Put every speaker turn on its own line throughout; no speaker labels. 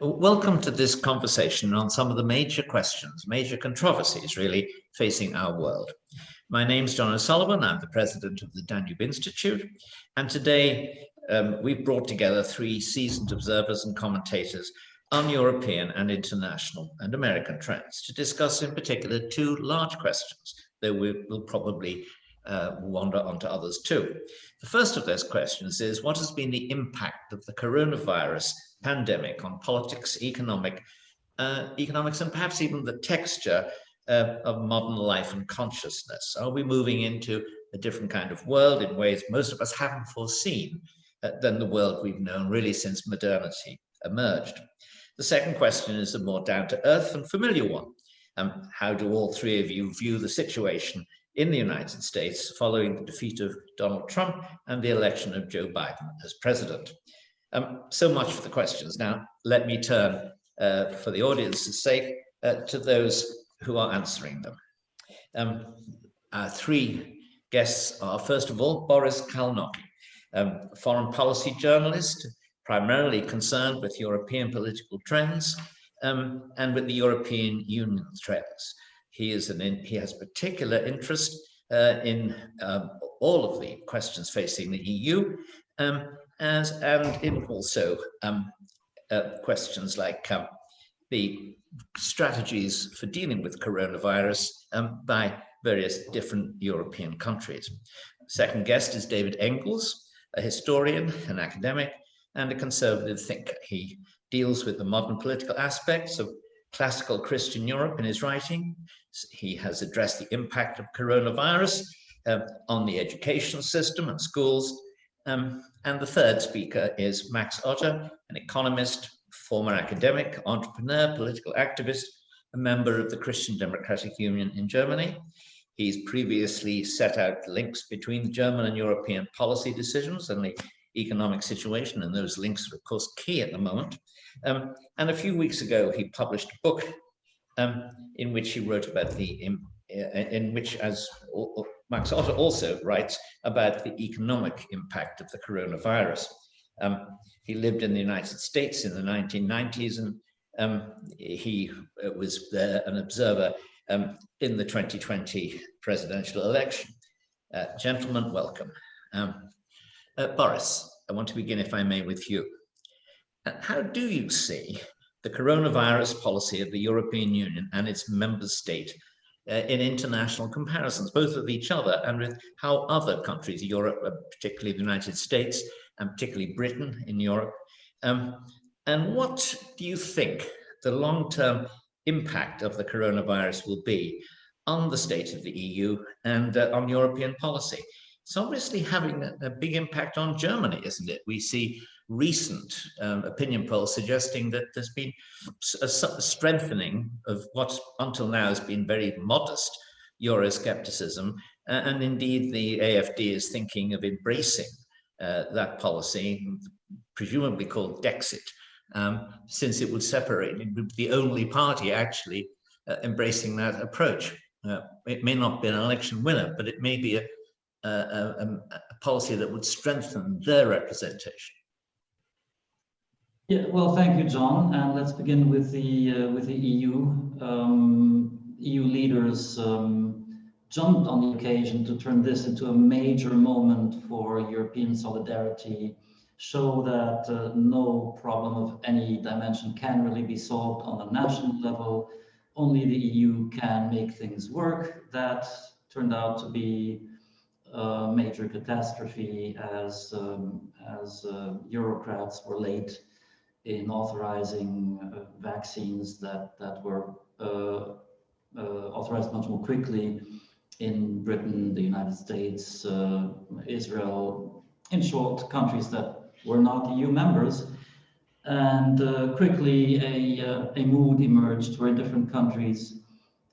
Welcome to this conversation on some of the major questions, major controversies really facing our world. My name's John O'Sullivan. I'm the president of the Danube Institute. And today we've brought together three seasoned observers and commentators on European and international and American trends to discuss in particular two large questions, though we will probably wander onto others too. The first of those questions is, what has been the impact of the coronavirus pandemic on politics, economics, and perhaps even the texture of modern life and consciousness? Are we moving into a different kind of world in ways most of us haven't foreseen than the world we've known really since modernity emerged? The second question is a more down-to-earth and familiar one. How do all three of you view the situation in the United States following the defeat of Donald Trump and the election of Joe Biden as president? So much for the questions. Now, let me turn, for the audience's sake, to those who are answering them. Our three guests are, first of all, Boris Kálnoky, a foreign policy journalist, primarily concerned with European political trends and with the European Union trends. He has particular interest in all of the questions facing the EU, and in also questions like the strategies for dealing with coronavirus by various different European countries. Second guest is David Engels, a historian, an academic, and a conservative thinker. He deals with the modern political aspects of classical Christian Europe in his writing. He has addressed the impact of coronavirus on the education system and schools. And the third speaker is Max Otte, an economist, former academic, entrepreneur, political activist, a member of the Christian Democratic Union in Germany. He's previously set out links between the German and European policy decisions and the economic situation, and those links are, of course, key at the moment. And a few weeks ago, he published a book in which he wrote about in which, as Max Otte also writes, about the economic impact of the coronavirus. He lived in the United States in the 1990s, and he was an observer in the 2020 presidential election. Gentlemen, welcome. Boris, I want to begin, if I may, with you. How do you see the coronavirus policy of the European Union and its member state in international comparisons, both with each other and with how other countries, Europe, particularly the United States, and particularly Britain in Europe? And what do you think the long-term impact of the coronavirus will be on the state of the EU and on European policy? It's obviously having a big impact on Germany, isn't it? We see recent opinion polls suggesting that there's been a strengthening of what until now has been very modest Euroscepticism, and indeed the AfD is thinking of embracing that policy, presumably called Dexit, since it would separate. It would be the only party actually embracing that approach. It may not be an election winner, but it may be a policy that would strengthen their representation.
Yeah, well, thank you, John. And let's begin with the EU. EU leaders jumped on the occasion to turn this into a major moment for European solidarity, show that no problem of any dimension can really be solved on the national level. Only the EU can make things work. That turned out to be a major catastrophe as Eurocrats were late in authorizing vaccines that were authorized much more quickly in Britain, the United States, Israel, in short, countries that were not EU members. And quickly a mood emerged where in different countries,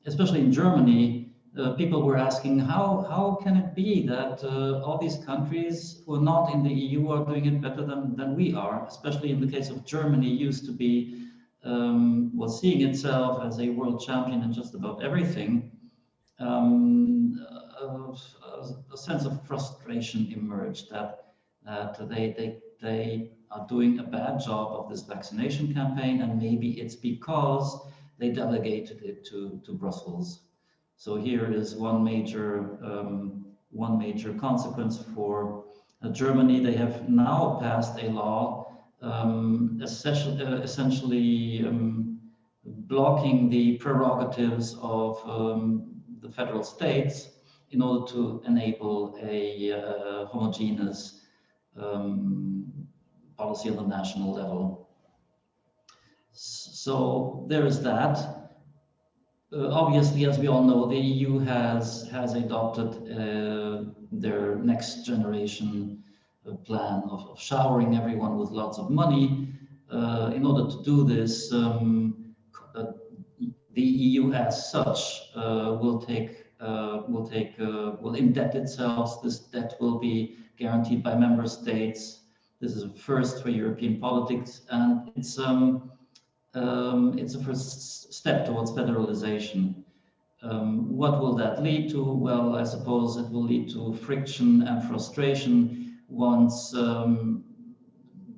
especially in Germany, people were asking how can it be that all these countries who are not in the EU are doing it better than we are, especially in the case of Germany, used to be was seeing itself as a world champion in just about everything. A sense of frustration emerged that they are doing a bad job of this vaccination campaign, and maybe it's because they delegated it to Brussels. So here is one major consequence for Germany. They have now passed a law essentially blocking the prerogatives of the federal states in order to enable a homogeneous policy on the national level. So there is that. Obviously, as we all know, the EU has adopted their next generation plan of showering everyone with lots of money. In order to do this, the EU as such will indebt itself. This debt will be guaranteed by member states. This is a first for European politics, and it's a first step towards federalization. What will that lead to? Well, I suppose it will lead to friction and frustration once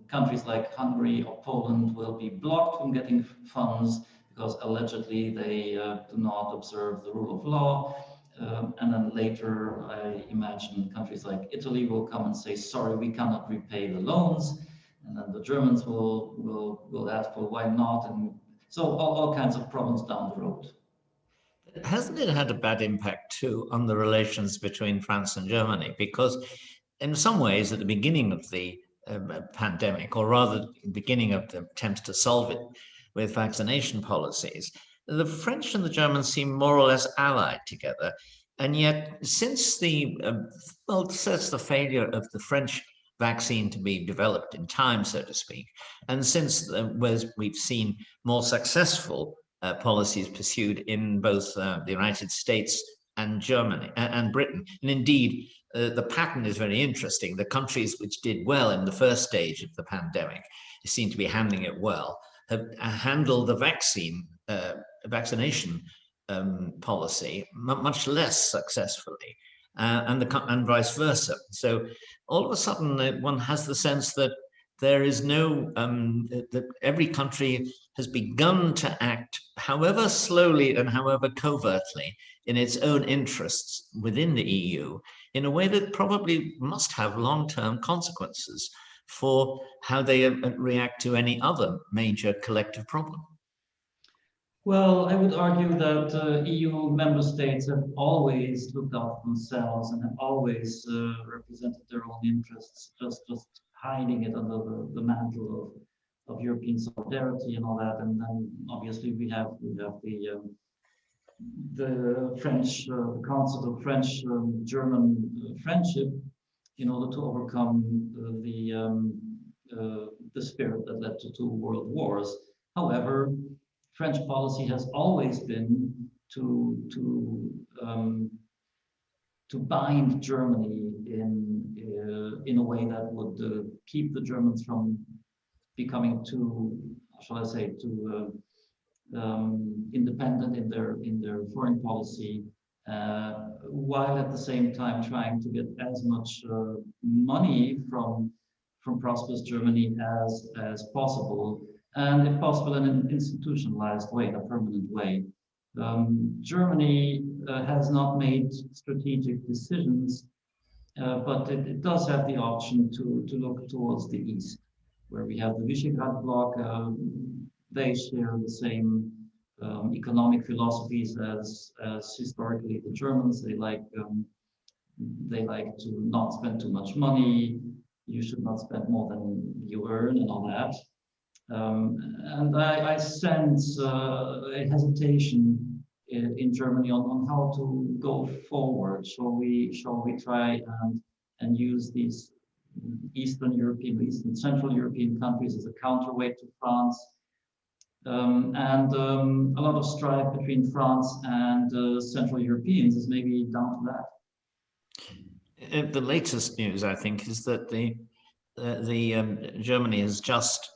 countries like Hungary or Poland will be blocked from getting funds because allegedly they do not observe the rule of law. And then later, I imagine countries like Italy will come and say, sorry, we cannot repay the loans. And then the Germans will ask, well, why not? And so all kinds of problems down the road.
Hasn't it had a bad impact too on the relations between France and Germany? Because in some ways, at the beginning of the pandemic, or rather the beginning of the attempts to solve it with vaccination policies, the French and the Germans seem more or less allied together. And yet, since the failure of the French vaccine to be developed in time, so to speak, and since we've seen more successful policies pursued in both the United States and Germany and Britain, and indeed the pattern is very interesting. The countries which did well in the first stage of the pandemic seem to be handling it well, have handled the vaccination policy much less successfully, and vice versa. So all of a sudden, one has the sense that there is no, that every country has begun to act, however slowly and however covertly, in its own interests within the EU, in a way that probably must have long-term consequences for how they react to any other major collective problem.
Well, I would argue that EU member states have always looked out for themselves and have always represented their own interests, just hiding it under the mantle of European solidarity and all that. And then obviously we have the French, the concept of French-German friendship in order to overcome the spirit that led to 2 world wars. However, French policy has always been to bind Germany in a way that would keep the Germans from becoming too, shall I say, too independent in their foreign policy, while at the same time trying to get as much money from prosperous Germany as possible, and if possible in an institutionalized way, in a permanent way. Germany has not made strategic decisions, but it does have the option to look towards the east, where we have the Visegrad bloc. They share the same economic philosophies as historically the Germans. They like to not spend too much money. You should not spend more than you earn and all that. And I sense a hesitation in Germany on how to go forward. Shall we try and use these Eastern Central European countries as a counterweight to France? And a lot of strife between France and Central Europeans is maybe down to that.
The latest news, I think, is that Germany has just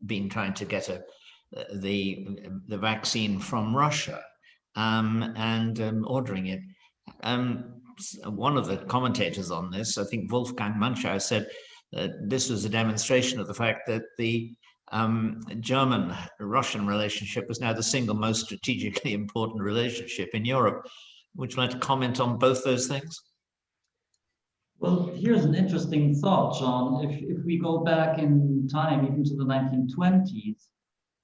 been trying to get the vaccine from Russia and ordering it. One of the commentators on this, I think Wolfgang Manschau, said this was a demonstration of the fact that the German-Russian relationship was now the single most strategically important relationship in Europe. Would you like to comment on both those things?
Well, here's an interesting thought, John. If we go back in time, even to the 1920s,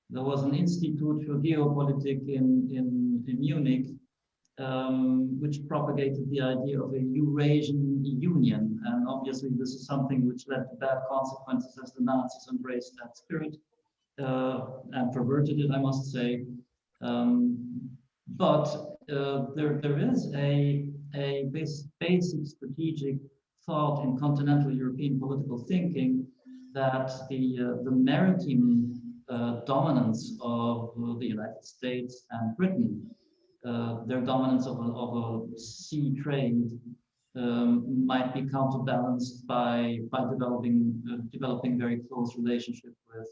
there was an Institute for Geopolitic in Munich, which propagated the idea of a Eurasian Union. And obviously, this is something which led to bad consequences as the Nazis embraced that spirit and perverted it, I must say. But there is a basic strategic thought in continental European political thinking that the maritime dominance of the United States and Britain, their dominance of a sea trade, might be counterbalanced by developing very close relationship with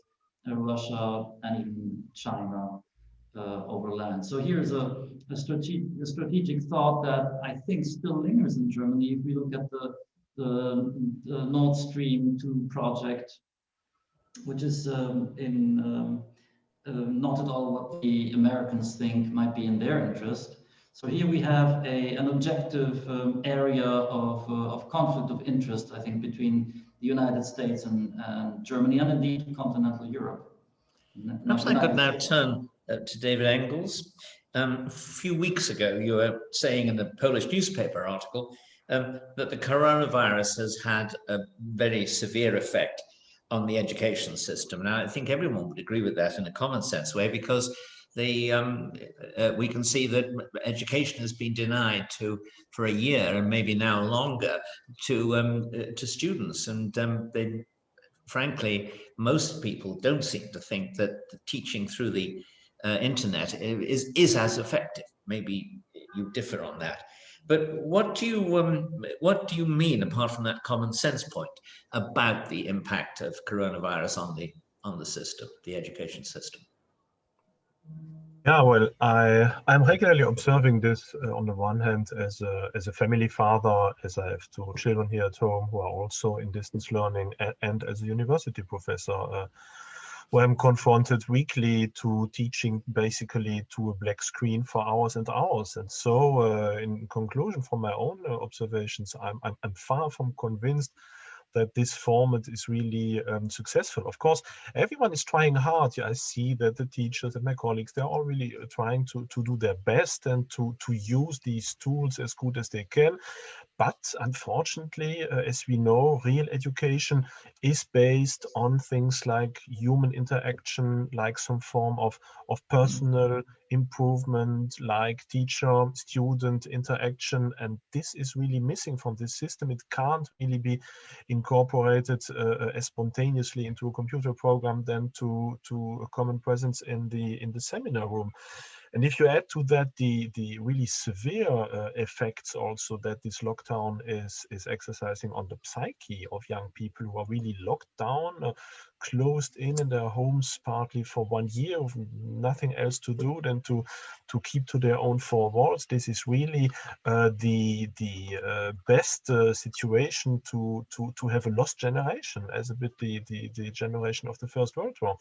Russia and even China over land. So here's a strategic thought that I think still lingers in Germany. If we look at the Nord Stream 2 project, which is not at all what the Americans think might be in their interest. So here we have an objective area of conflict of interest, I think, between the United States and Germany, and indeed continental Europe.
Perhaps I could now turn to David Engels. A few weeks ago, you were saying in a Polish newspaper article that the coronavirus has had a very severe effect on the education system. Now, I think everyone would agree with that in a common sense way, because we can see that education has been denied for a year and maybe now longer to students, and frankly, most people don't seem to think that the teaching through the internet is as effective. Maybe you differ on that. But what do you mean, apart from that common sense point, about the impact of coronavirus on the system, the education system?
Yeah, well, I'm regularly observing this on the one hand as a family father, as I have two children here at home who are also in distance learning, and as a university professor, where I'm confronted weekly to teaching basically to a black screen for hours and hours. And so, in conclusion, from my own observations, I'm far from convinced that this format is really successful. Of course, everyone is trying hard. Yeah, I see that the teachers and my colleagues, they're all really trying to do their best and to use these tools as good as they can. But unfortunately, as we know, real education is based on things like human interaction, like some form of personal improvement, like teacher-student interaction. And this is really missing from this system. It can't really be incorporated as spontaneously into a computer program than to a common presence in the seminar room. And if you add to that the really severe effects also that this lockdown is exercising on the psyche of young people who are really locked down, closed in their homes partly for 1 year with nothing else to do than to keep to their own four walls, this is really the best situation to have a lost generation, as a bit the generation of the First World War.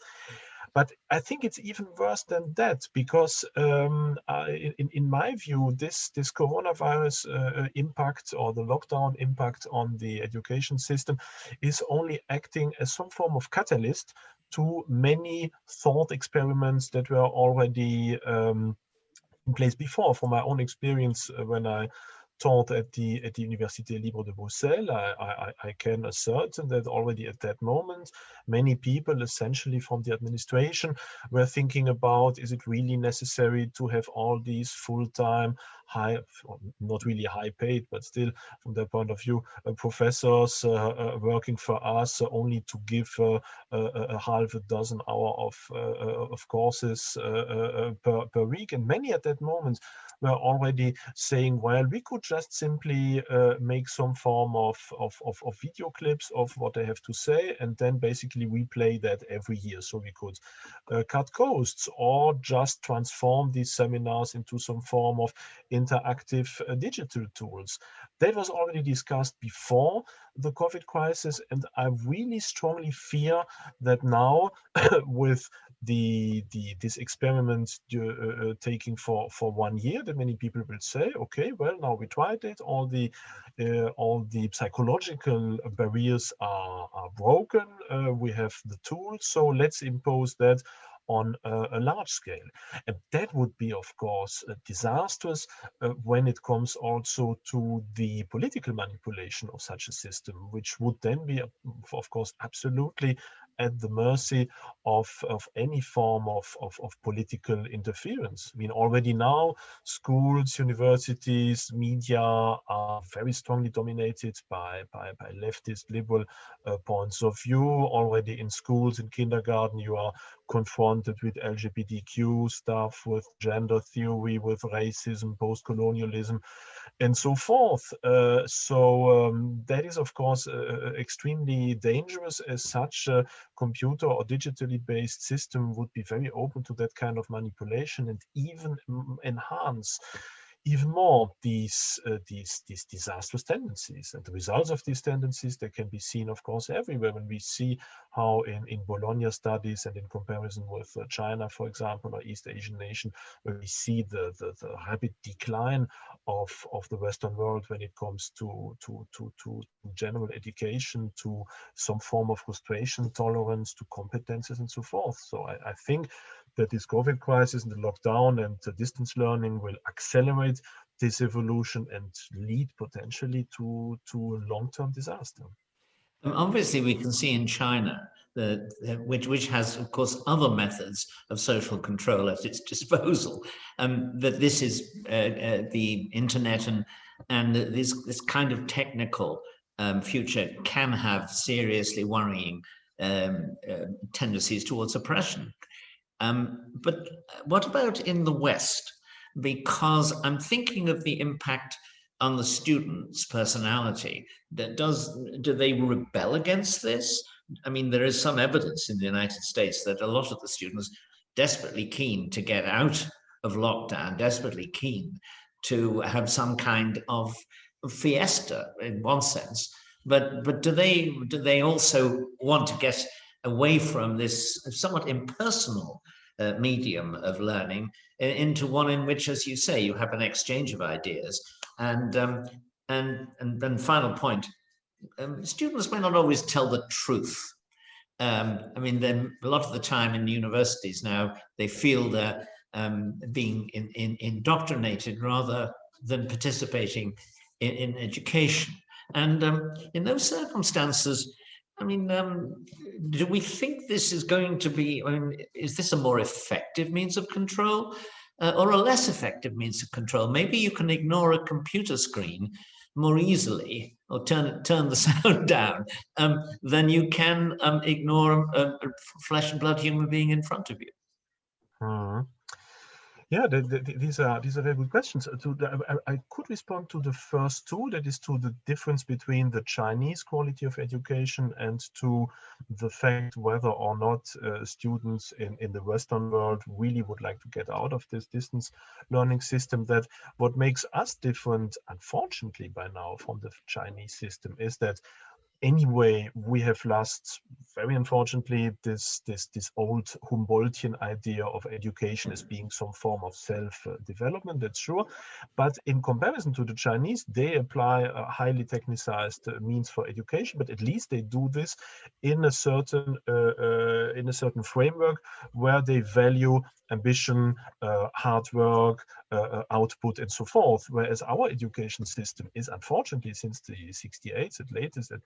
But I think it's even worse than that, because in my view, this coronavirus impact, or the lockdown impact on the education system, is only acting as some form of catalyst to many thought experiments that were already in place before. From my own experience, when I taught at the Université Libre de Bruxelles, I can assert that already at that moment, many people, essentially from the administration, were thinking about, is it really necessary to have all these full-time, not really high paid, but still from their point of view, professors working for us only to give a half a dozen hours of courses per week. And many at that moment were already saying, well, we could just simply make some form of video clips of what they have to say, and then basically replay that every year. So we could cut costs, or just transform these seminars into some form of interactive digital tools. That was already discussed before the COVID crisis, and I really strongly fear that now with this experiment taking for 1 year, that many people will say, okay, well, now we tried it, all the psychological barriers are broken, we have the tools, so let's impose that on a large scale. And that would be, of course, disastrous when it comes also to the political manipulation of such a system, which would then be, of course, absolutely at the mercy of any form of political interference. I mean, already now, schools, universities, media are very strongly dominated by leftist, liberal points of view. Already in schools, in kindergarten, you are confronted with LGBTQ stuff, with gender theory, with racism, post-colonialism, and so forth. That is, of course, extremely dangerous, as such a computer or digitally based system would be very open to that kind of manipulation and even enhance even more these disastrous tendencies. And the results of these tendencies, they can be seen, of course, everywhere. When we see how in Bologna studies and in comparison with China, for example, or East Asian nation, where we see the rapid decline of the Western world when it comes to general education, to some form of frustration tolerance, to competences and so forth. So I think that this COVID crisis and the lockdown and the distance learning will accelerate this evolution and lead potentially to long-term disaster.
Obviously, we can see in China, which has, of course, other methods of social control at its disposal, that this is the internet and this kind of technical future can have seriously worrying tendencies towards oppression. But what about in the West? Because I'm thinking of the impact on the student's personality. Do they rebel against this? I mean, there is some evidence in the United States that a lot of the students desperately keen to get out of lockdown, desperately keen to have some kind of fiesta in one sense. But do they also want to get away from this somewhat impersonal medium of learning into one in which, as you say, you have an exchange of ideas? And final point, students may not always tell the truth. I mean, then a lot of the time in universities now, they feel they're being indoctrinated rather than participating in education. And in those circumstances, I mean, do we think this is going to be, I mean, is this a more effective means of control or a less effective means of control? Maybe you can ignore a computer screen more easily or turn the sound down than you can ignore a flesh and blood human being in front of you.
Yeah, these are very good questions. I could respond to the first two, that is to the difference between the Chinese quality of education and to the fact whether or not students in the Western world really would like to get out of this distance learning system. That what makes us different, unfortunately, by now from the Chinese system is that anyway, we have lost, very unfortunately, this old Humboldtian idea of education as being some form of self-development, that's true. But in comparison to the Chinese, they apply a highly technicized means for education, but at least they do this in a certain framework where they value ambition, hard work, output, and so forth. Whereas our education system is, unfortunately, since the 68s at latest, at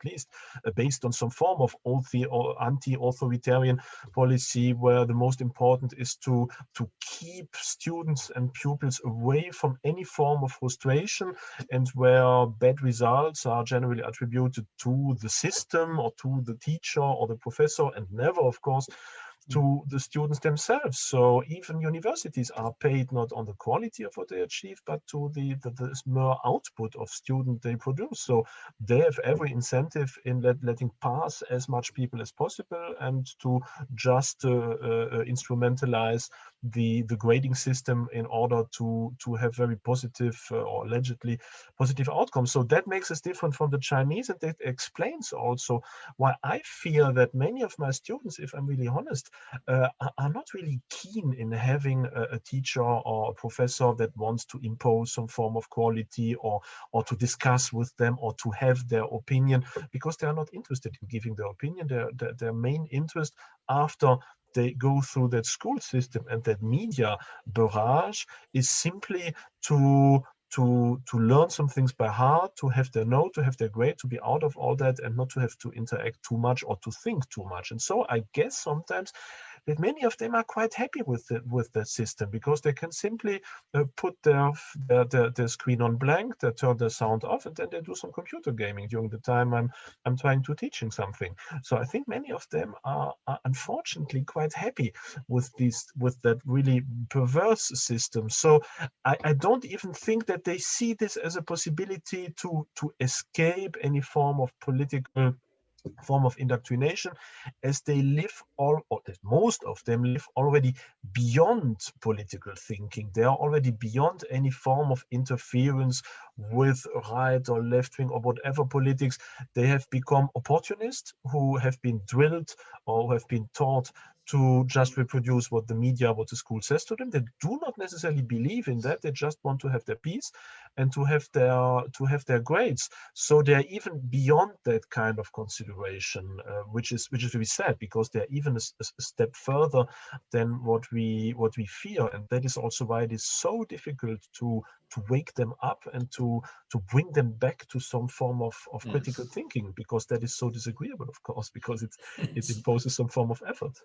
least, based on some form of anti-authoritarian policy, where the most important is to keep students and pupils away from any form of frustration, and where bad results are generally attributed to the system or to the teacher or the professor, and never, of course, to the students themselves. So even universities are paid not on the quality of what they achieve, but to the mere output of student they produce. So they have every incentive in letting pass as much people as possible, and to just instrumentalize the grading system in order to have very positive or allegedly positive outcomes. So that makes us different from the Chinese, and that explains also why I feel that many of my students, if I'm really honest, are not really keen in having a teacher or a professor that wants to impose some form of quality, or to discuss with them, or to have their opinion, because they are not interested in giving their opinion. Their main interest, after they go through that school system and that media barrage, is simply to learn some things by heart, to have their note, to have their grade, to be out of all that, and not to have to interact too much or to think too much. And so I guess sometimes that many of them are quite happy with that system, because they can simply put their screen on blank, they turn the sound off, and then they do some computer gaming during the time I'm trying to teaching something. So I think many of them are unfortunately quite happy with that really perverse system. So I don't even think that they see this as a possibility to escape any form of political form of indoctrination, as they live or that most of them live already beyond political thinking. They are already beyond any form of interference with right or left wing or whatever politics. They have become opportunists who have been drilled or who have been taught to just reproduce what the media, what the school says to them. They do not necessarily believe in that. They just want to have their peace and to have their grades. So they're even beyond that kind of consideration, which is very sad, because they're even a step further than what we fear. And that is also why it is so difficult to wake them up and to bring them back to some form of critical thinking, because that is so disagreeable, of course, because it imposes some form of effort.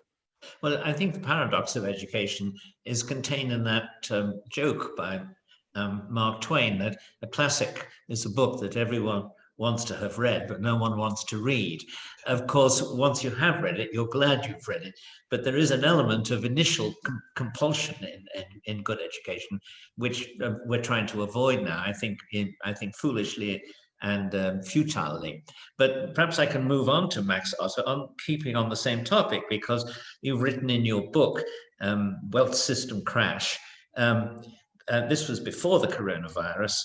Well, I think the paradox of education is contained in that joke by Mark Twain, that a classic is a book that everyone wants to have read, but no one wants to read. Of course, once you have read it, you're glad you've read it, but there is an element of initial compulsion in good education, which we're trying to avoid now, I think foolishly and futilely. But perhaps I can move on to Max Otte, on keeping on the same topic, because you've written in your book, Wealth System Crash, this was before the coronavirus,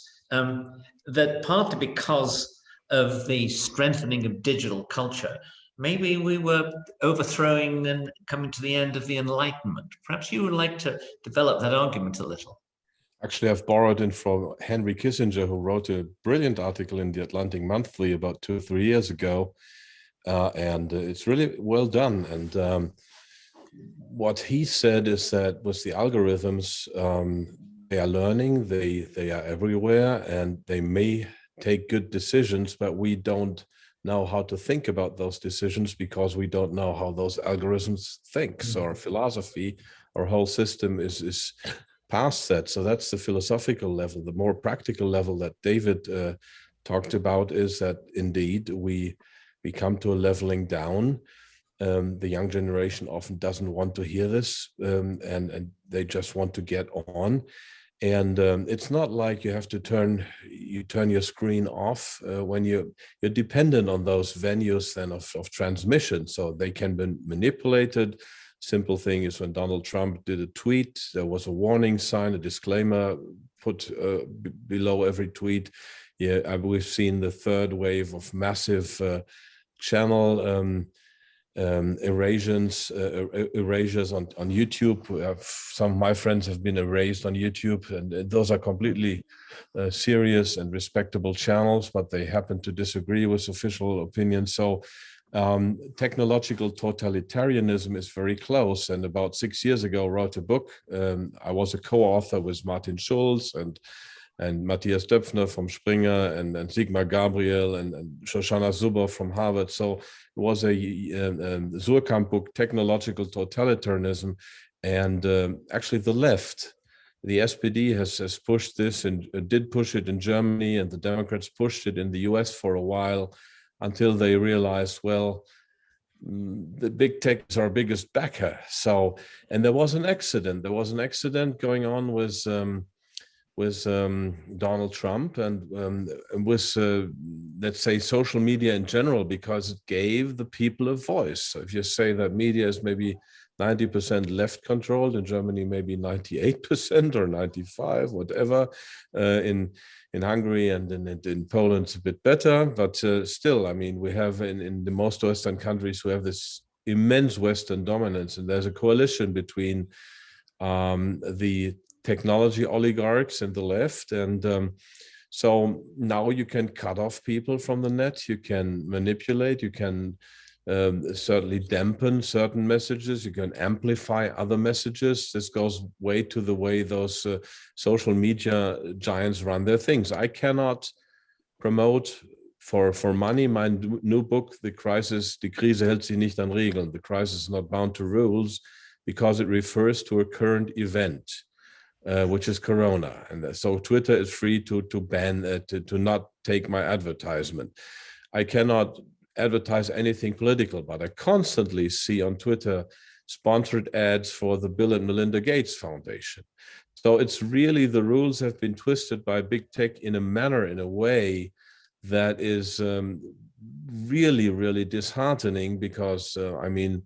that partly because of the strengthening of digital culture, maybe we were overthrowing and coming to the end of the Enlightenment. Perhaps you would like to develop that argument a little.
Actually, I've borrowed it from Henry Kissinger, who wrote a brilliant article in the Atlantic Monthly about 2 or 3 years ago. And it's really well done. And what he said is that with the algorithms, they are learning, they are everywhere, and they may take good decisions, but we don't know how to think about those decisions because we don't know how those algorithms think. So our philosophy, our whole system is past that. So that's the philosophical level. The more practical level that David talked about is that indeed we come to a leveling down. The young generation often doesn't want to hear this, and they just want to get on. And it's not like you have to turn your screen off when you're dependent on those venues then of transmission, so they can be manipulated. Simple thing is, when Donald Trump did a tweet, there was a warning sign, a disclaimer put below every tweet. Yeah, we've seen the third wave of massive channel erasures on YouTube. Some of my friends have been erased on YouTube, and those are completely serious and respectable channels, but they happen to disagree with official opinion. So technological totalitarianism is very close. And about 6 years ago, wrote a book. I was a co-author with Martin Schulz and Matthias Döpfner from Springer and Sigmar Gabriel and Shoshana Zuboff from Harvard. So it was a Surkamp book, Technological Totalitarianism. And actually the left, the SPD has pushed this and did push it in Germany, and the Democrats pushed it in the US for a while, until they realized, well, the big tech is our biggest backer. So, and there was an accident. There was an accident going on with Donald Trump and with, let's say, social media in general, because it gave the people a voice. So if you say that media is maybe 90% left controlled, in Germany maybe 98% or 95, whatever, in Hungary and in Poland it's a bit better, but still, I mean, we have in the most Western countries, we have this immense Western dominance, and there's a coalition between the technology oligarchs and the left, and so now you can cut off people from the net, you can manipulate, you can certainly dampen certain messages, you can amplify other messages. This goes way to the way those social media giants run their things. I cannot promote for money my new book, Die Krise hält sich nicht an Regeln. The crisis is not bound to rules, because it refers to a current event, which is Corona. And so Twitter is free to ban, to not take my advertisement. I cannot advertise anything political, but I constantly see on Twitter sponsored ads for the Bill and Melinda Gates Foundation. So it's really, the rules have been twisted by big tech in a manner, in a way that is really, really disheartening, because I mean,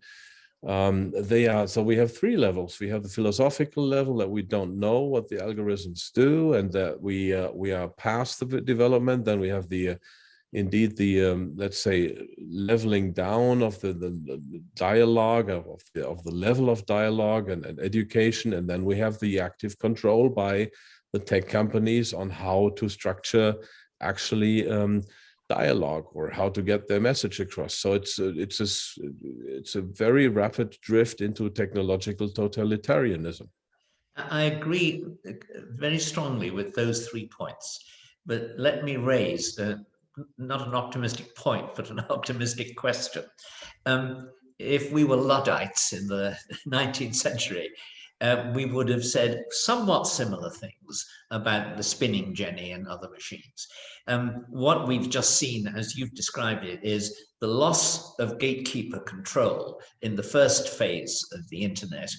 they are, so we have three levels. We have the philosophical level, that we don't know what the algorithms do, and that we are past the development. Then we have the indeed the let's say leveling down of the dialogue, of the level of dialogue and education, and then we have the active control by the tech companies on how to structure actually dialogue, or how to get their message across. So it's a very rapid drift into technological totalitarianism.
I agree very strongly with those 3 points, but let me raise not an optimistic point, but an optimistic question. If we were Luddites in the 19th century, we would have said somewhat similar things about the spinning jenny and other machines. What we've just seen, as you've described it, is the loss of gatekeeper control in the first phase of the internet,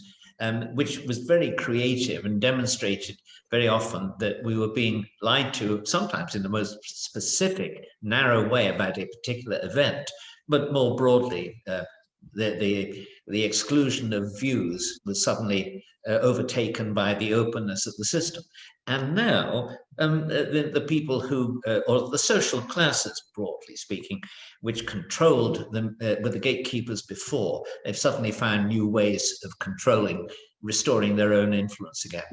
which was very creative and demonstrated very often that we were being lied to, sometimes in the most specific, narrow way about a particular event, but more broadly, the exclusion of views was suddenly overtaken by the openness of the system. And now the people who, or the social classes, broadly speaking, which controlled them with the gatekeepers before, they've suddenly found new ways of controlling, restoring their own influence again.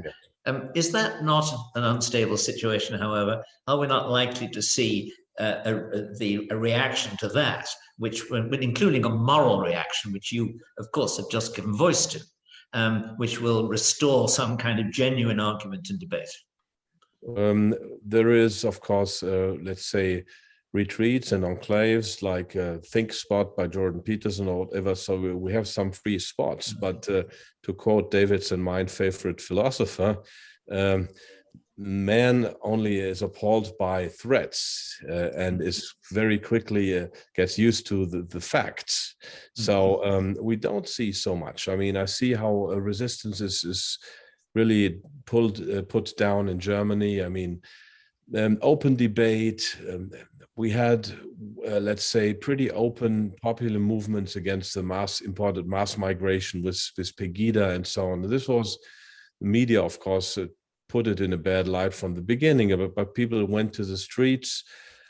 Is that not an unstable situation, however? Are we not likely to see a reaction to that, which, including a moral reaction, which you, of course, have just given voice to, which will restore some kind of genuine argument and debate?
There is, of course, let's say, retreats and enclaves like Think Spot by Jordan Peterson or whatever. So we have some free spots. But to quote David's and my favorite philosopher, man only is appalled by threats and is very quickly gets used to the facts. So we don't see so much. I mean, I see how resistance is really put down in Germany. I mean, open debate. We had, let's say, pretty open popular movements against the imported mass migration with Pegida and so on. This was, the media, of course, put it in a bad light from the beginning, but people went to the streets.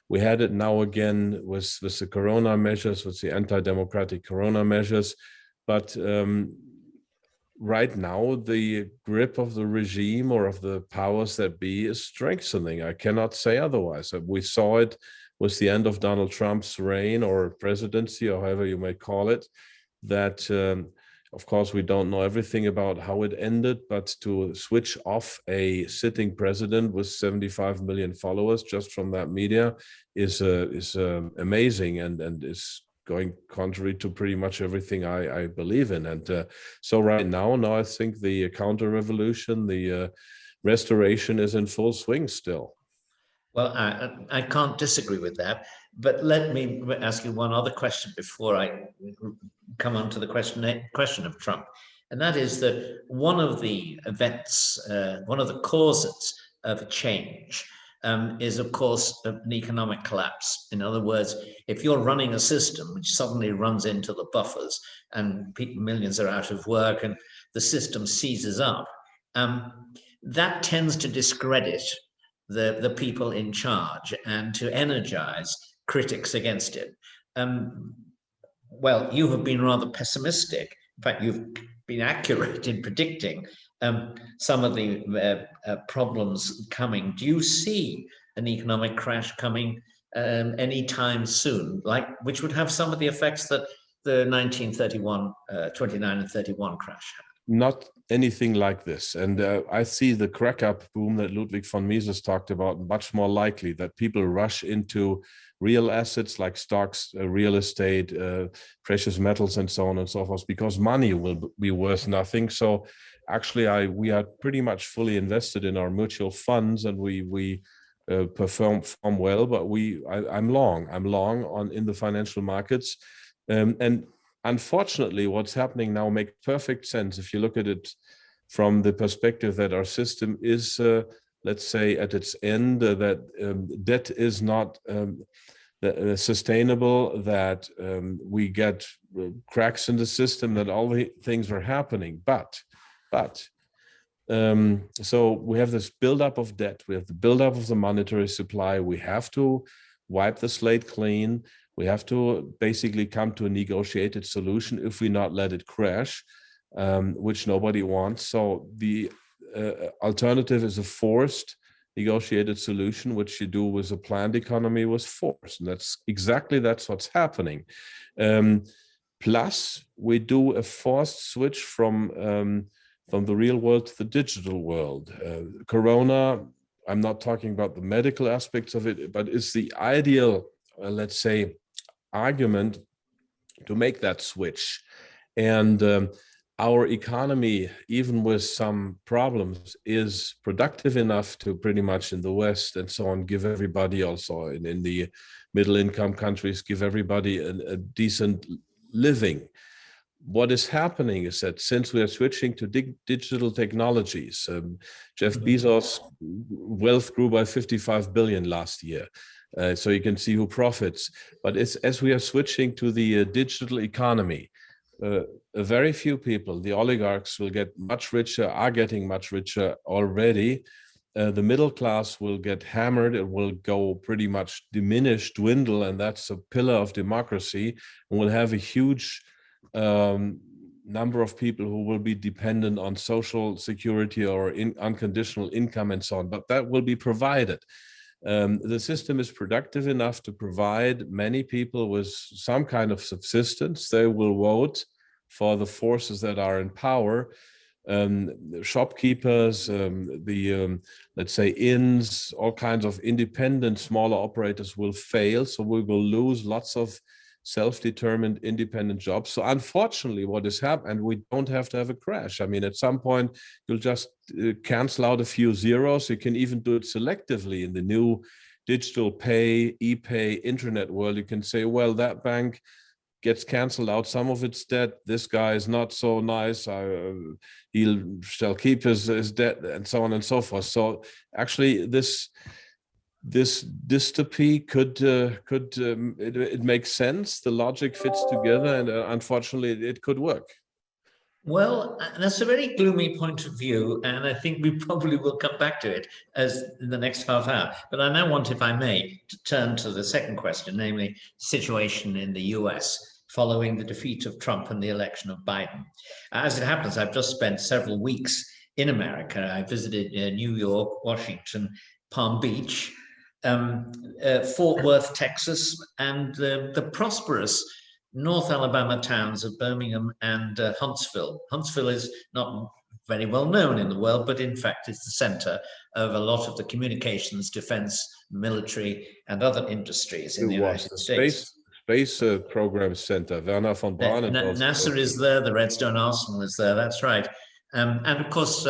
We had it now again with the corona measures, with the anti-democratic corona measures. But right now, the grip of the regime or of the powers that be is strengthening. I cannot say otherwise. We saw it with the end of Donald Trump's reign or presidency, or however you may call it, that of course, we don't know everything about how it ended, but to switch off a sitting president with 75 million followers just from that media is amazing and is going contrary to pretty much everything I believe in. And so right now I think the counter-revolution, the restoration is in full swing still.
Well, I can't disagree with that. But let me ask you one other question before I come on to the question of Trump. And that is that one of the events, one of the causes of change is, of course, an economic collapse. In other words, if you're running a system which suddenly runs into the buffers and millions are out of work and the system seizes up, that tends to discredit the people in charge and to energize critics against it. Well, you have been rather pessimistic. In fact, you've been accurate in predicting some of the problems coming. Do you see an economic crash coming anytime soon, which would have some of the effects that the 1931, 29 and 31 crash had?
Not anything like this. And I see the crack-up boom that Ludwig von Mises talked about much more likely, that people rush into real assets like stocks, real estate, precious metals, and so on and so forth, because money will be worth nothing. So actually, we are pretty much fully invested in our mutual funds, and we perform well. But I'm long in the financial markets, and unfortunately, what's happening now makes perfect sense if you look at it from the perspective that our system is, let's say, at its end, that debt is not sustainable, that we get cracks in the system, that all the things are happening. But so we have this buildup of debt, we have the buildup of the monetary supply, we have to wipe the slate clean. We have to basically come to a negotiated solution if we not let it crash, which nobody wants. So the alternative is a forced negotiated solution, which you do with a planned economy with force. And that's what's happening. Plus, we do a forced switch from the real world to the digital world. Corona, I'm not talking about the medical aspects of it, but it's the ideal, let's say, argument to make that switch. And our economy, even with some problems, is productive enough to pretty much in the West and so on, give everybody also in the middle income countries, give everybody a decent living. What is happening is that since we are switching to digital technologies, Jeff Bezos' wealth grew by 55 billion last year. So you can see who profits. But as we are switching to the digital economy, very few people, the oligarchs, will get much richer, are getting much richer already. The middle class will get hammered. It will go pretty much diminish, dwindle, and that's a pillar of democracy. And we'll have a huge number of people who will be dependent on social security or unconditional income and so on. But that will be provided. The system is productive enough to provide many people with some kind of subsistence. They will vote for the forces that are in power. Shopkeepers, let's say inns, all kinds of independent smaller operators will fail. So we will lose lots of self-determined independent jobs. So unfortunately, what is happening, and we don't have to have a crash. I mean, at some point, you'll just cancel out a few zeros. You can even do it selectively in the new digital pay, e-pay, internet world. You can say, well, that bank gets canceled out some of its debt. This guy is not so nice. He shall keep his debt, and so on and so forth. So actually, this dystopy it makes sense. The logic fits together, and unfortunately, it could work.
Well, that's a very gloomy point of view, and I think we probably will come back to it as in the next half hour. But I now want, if I may, to turn to the second question, namely situation in the US following the defeat of Trump and the election of Biden. As it happens, I've just spent several weeks in America. I visited New York, Washington, Palm Beach, Fort Worth, Texas, and the prosperous North Alabama towns of Birmingham and Huntsville. Huntsville is not very well known in the world, but in fact it's the center of a lot of the communications, defense, military, and other industries in the United States.
Space program center, Werner von Braun.
NASA is there, the Redstone Arsenal is there, that's right. And of course,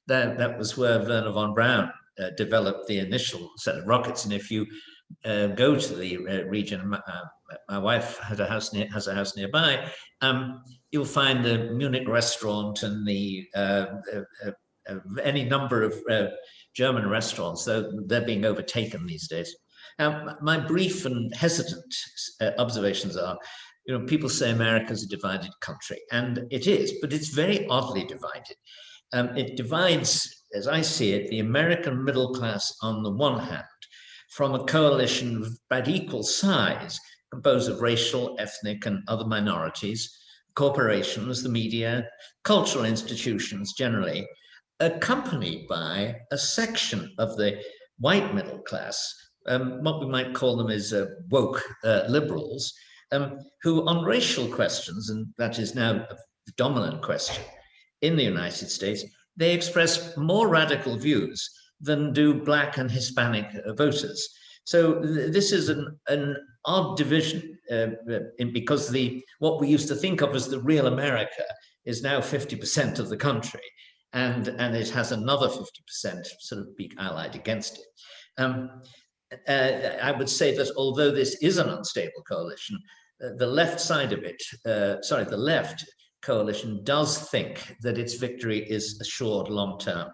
that was where Werner von Braun developed the initial set of rockets. And if you go to the region, my wife has a house nearby. You'll find the Munich restaurant and the any number of German restaurants, though they're being overtaken these days. My brief and hesitant observations are, people say America's a divided country, and it is, but it's very oddly divided. It divides, as I see it, the American middle class on the one hand from a coalition of about equal size, composed of racial, ethnic, and other minorities, corporations, the media, cultural institutions generally, accompanied by a section of the white middle class, what we might call them is woke liberals, who on racial questions, and that is now the dominant question in the United States, they express more radical views than do Black and Hispanic voters. So this is an odd division because what we used to think of as the real America is now 50% of the country, and it has another 50% sort of being allied against it. I would say that although this is an unstable coalition, the left side of it, the left coalition does think that its victory is assured long term.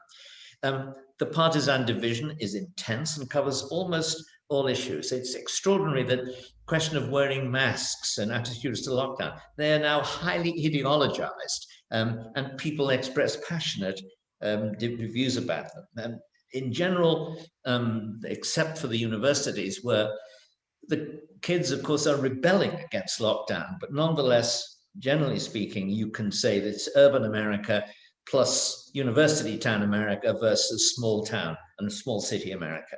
The partisan division is intense and covers almost all issues. It's extraordinary that the question of wearing masks and attitudes to lockdown, they are now highly ideologized, and people express passionate views about them. In general, except for the universities, where the kids, of course, are rebelling against lockdown, but nonetheless, generally speaking, you can say that it's urban America plus university town America versus small town and small city America.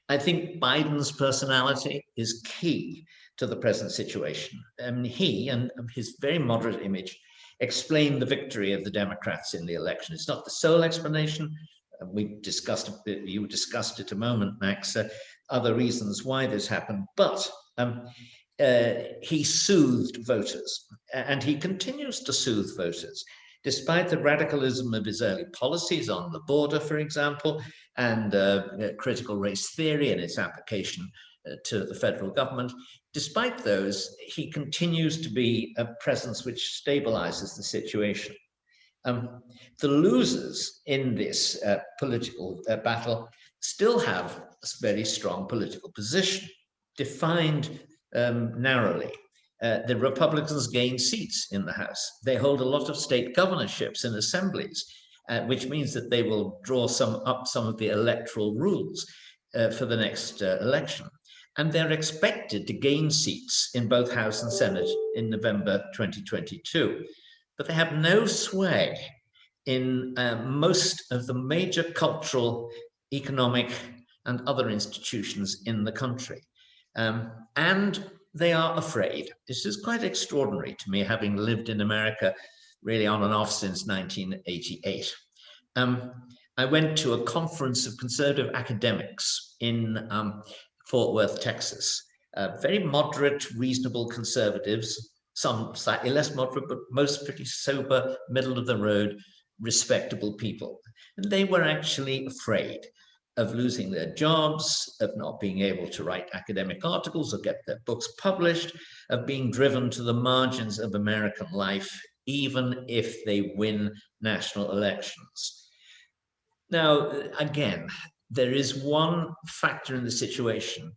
I think Biden's personality is key to the present situation. He and his very moderate image explain the victory of the Democrats in the election. It's not the sole explanation. We discussed it, you discussed it a moment, Max, other reasons why this happened, but he soothed voters, and he continues to soothe voters, despite the radicalism of his early policies on the border, for example, and critical race theory and its application to the federal government. Despite those, he continues to be a presence which stabilizes the situation. The losers in this political battle still have a very strong political position, defined narrowly. The Republicans gain seats in the House. They hold a lot of state governorships in assemblies, which means that they will draw up some of the electoral rules for the next election. And they're expected to gain seats in both House and Senate in November 2022. But they have no sway in most of the major cultural, economic, and other institutions in the country. And they are afraid. This is quite extraordinary to me, having lived in America really on and off since 1988. I went to a conference of conservative academics in Fort Worth, Texas. Very moderate, reasonable conservatives, some slightly less moderate, but most pretty sober, middle of the road, respectable people. And they were actually afraid of losing their jobs, of not being able to write academic articles or get their books published, of being driven to the margins of American life, even if they win national elections. Now, again, there is one factor in the situation,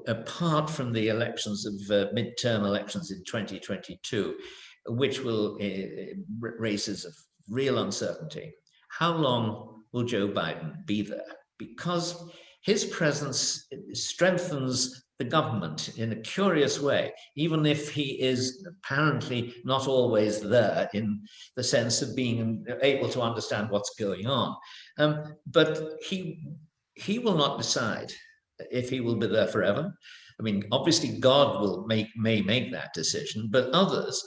apart from the elections of midterm elections in 2022, which will raises a real uncertainty. How long will Joe Biden be there? Because his presence strengthens the government in a curious way, even if he is apparently not always there in the sense of being able to understand what's going on. But he will not decide if he will be there forever. I mean, obviously God may make that decision, but others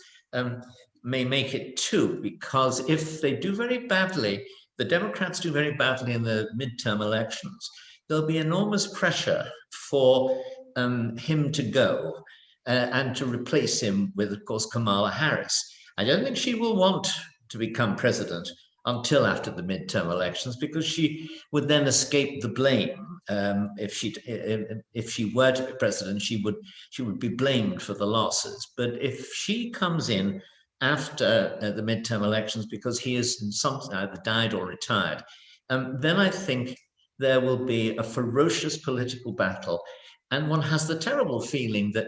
may make it too, because if they do very badly, the Democrats do very badly in the midterm elections, there'll be enormous pressure for him to go and to replace him with, of course, Kamala Harris. I don't think she will want to become president until after the midterm elections, because she would then escape the blame If she were to be president, she would be blamed for the losses. But if she comes in after the midterm elections because he is either died or retired, then I think there will be a ferocious political battle. And one has the terrible feeling that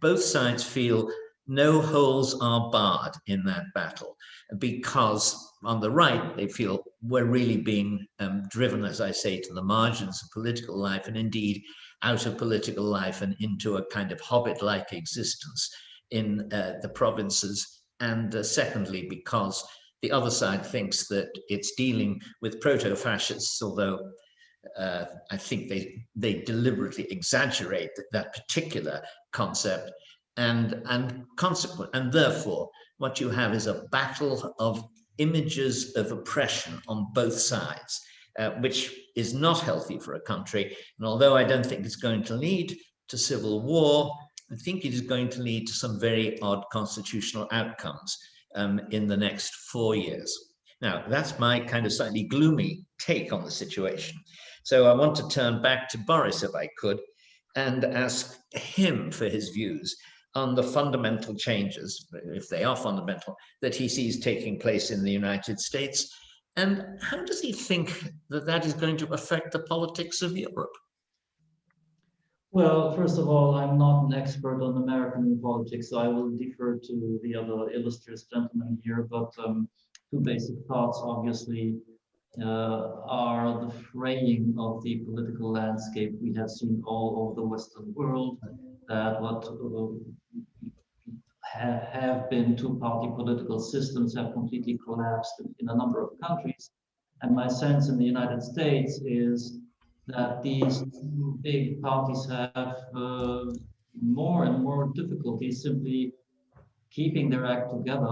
both sides feel no holes are barred in that battle, because on the right, they feel we're really being driven, as I say, to the margins of political life, and indeed out of political life and into a kind of hobbit-like existence in the provinces. And secondly, because the other side thinks that it's dealing with proto-fascists, although I think they deliberately exaggerate that particular concept, and therefore what you have is a battle of images of oppression on both sides, which is not healthy for a country. And although I don't think it's going to lead to civil war, I think it is going to lead to some very odd constitutional outcomes in the next 4 years. Now, that's my kind of slightly gloomy take on the situation. So I want to turn back to Boris, if I could, and ask him for his views on the fundamental changes, if they are fundamental, that he sees taking place in the United States. And how does he think that that is going to affect the politics of Europe?
Well, first of all, I'm not an expert on American politics, so I will defer to the other illustrious gentlemen here. But two basic thoughts, obviously, are the fraying of the political landscape we have seen all over the Western world, that what have been two-party political systems have completely collapsed in a number of countries. And my sense in the United States is that these two big parties have more and more difficulty simply keeping their act together.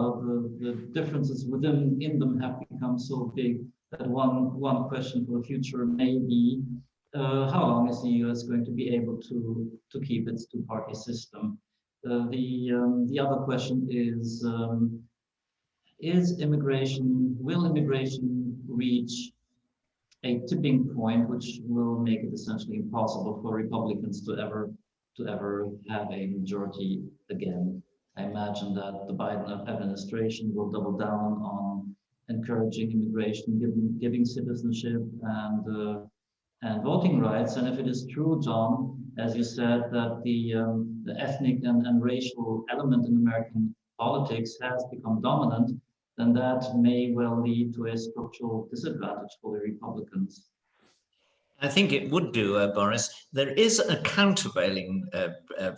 The differences within them have become so big that one question for the future may be how long is the US going to be able to keep its two-party system? The other question is immigration, will immigration reach a tipping point which will make it essentially impossible for Republicans to ever have a majority again? I imagine that the Biden administration will double down on encouraging immigration, giving citizenship and voting rights. And if it is true, John, as you said, that the ethnic and racial element in American politics has become dominant, then that may well lead to a structural disadvantage for the Republicans.
I think it would do, Boris. There is a countervailing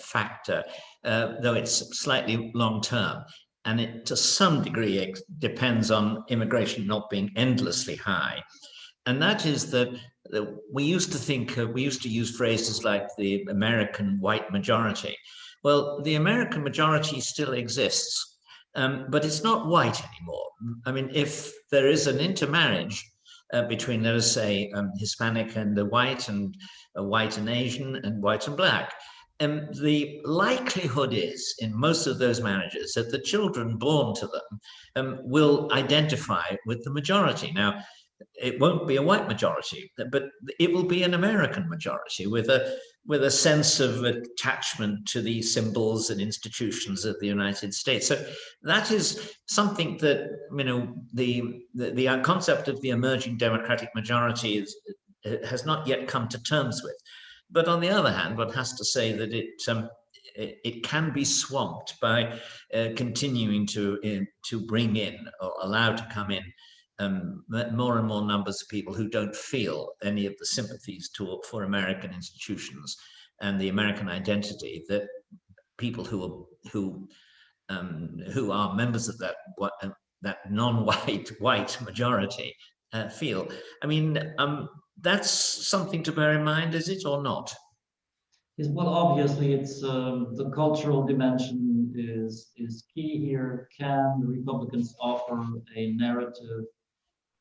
factor, though it's slightly long-term, and it to some degree depends on immigration not being endlessly high. And that is that we used to use phrases like the American white majority. Well, the American majority still exists, but it's not white anymore. I mean, if there is an intermarriage between, let us say, Hispanic and white and Asian and white and black, the likelihood is in most of those marriages that the children born to them will identify with the majority. Now, it won't be a white majority, but it will be an American majority with a sense of attachment to the symbols and institutions of the United States. So that is something that, you know, the concept of the emerging democratic majority has not yet come to terms with. But on the other hand, one has to say that it can be swamped by continuing to bring in or allow to come in more and more numbers of people who don't feel any of the sympathies for American institutions and the American identity that people who are members of that non-white white majority feel. I mean, that's something to bear in mind, is it, or not?
Yes, well, obviously, it's the cultural dimension is key here. Can the Republicans offer a narrative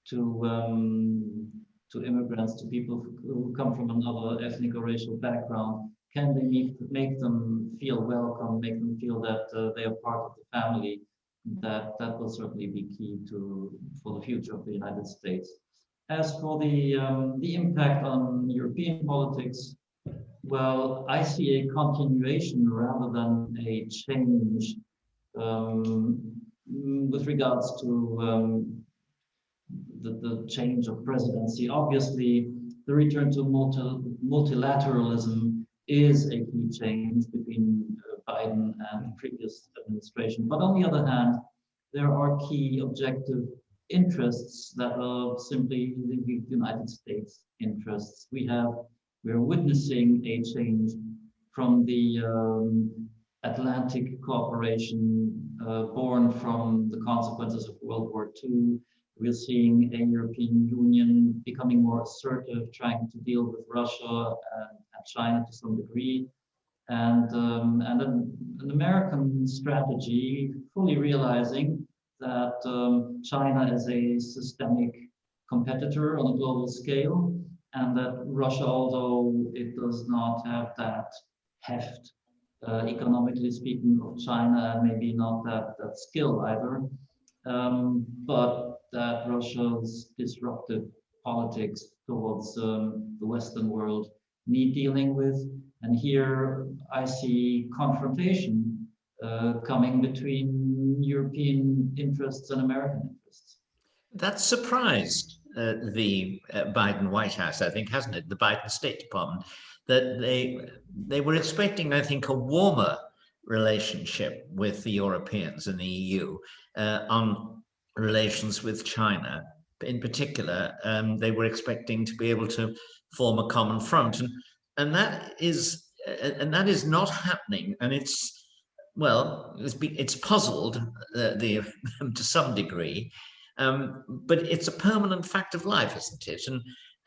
to immigrants, to people who come from another ethnic or racial background? Can they make them feel welcome, make them feel that they are part of the family? That will certainly be key for the future of the United States. As for the impact on European politics, well, I see a continuation rather than a change with regards to the change of presidency. Obviously, the return to multilateralism is a key change between Biden and the previous administration. But on the other hand, there are key objective interests that are simply the United States interests. We're witnessing a change from the Atlantic cooperation born from the consequences of World War II. We're seeing a European Union becoming more assertive, trying to deal with Russia and China to some degree, and an American strategy fully realizing that China is a systemic competitor on a global scale, and that Russia, although it does not have that heft, economically speaking, of China, and maybe not that skill either, but that Russia's disruptive politics towards the Western world need dealing with. And here I see confrontation coming between European interests and American interests.
That surprised the Biden White House, I think, hasn't it? The Biden State Department, that they were expecting, I think, a warmer relationship with the Europeans and the EU on relations with China. In particular, they were expecting to be able to form a common front, and that is not happening. And it's puzzled to some degree, but it's a permanent fact of life, isn't it?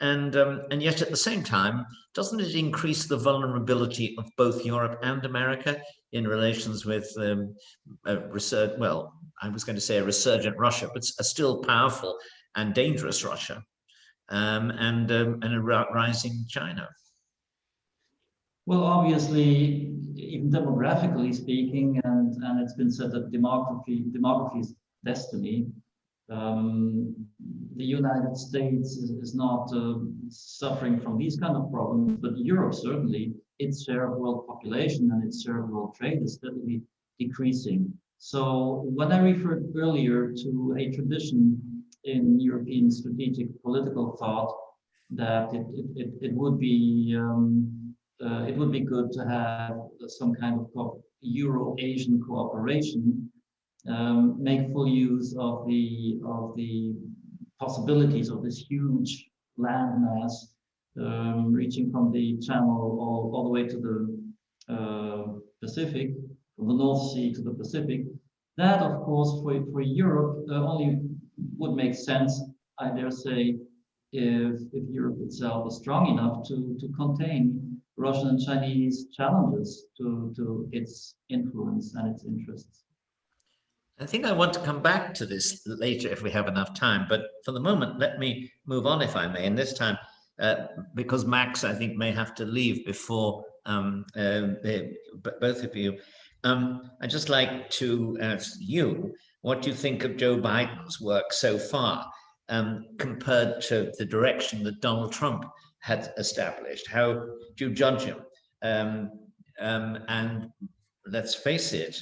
And yet at the same time, doesn't it increase the vulnerability of both Europe and America in relations with resurgent, well, I was going to say a resurgent Russia, but a still powerful and dangerous Russia, and a rising China?
Well, obviously, even demographically speaking, and it's been said that demography is destiny. The United States is not suffering from these kind of problems, but Europe certainly, its share of world population and its share of world trade is steadily decreasing. So when I referred earlier to a tradition in European strategic political thought that it would be good to have some kind of Euro-Asian cooperation, make full use of the possibilities of this huge landmass reaching from the Channel all the way to the Pacific, from the North Sea to the Pacific. That, of course, for Europe only would make sense, I dare say, if Europe itself is strong enough to contain Russian and Chinese challenges to its influence and its interests.
I think I want to come back to this later if we have enough time, but for the moment, let me move on, if I may. And this time, because Max, I think, may have to leave before both of you, I'd just like to ask you what you think of Joe Biden's work so far, compared to the direction that Donald Trump had established. How do you judge him? And let's face it,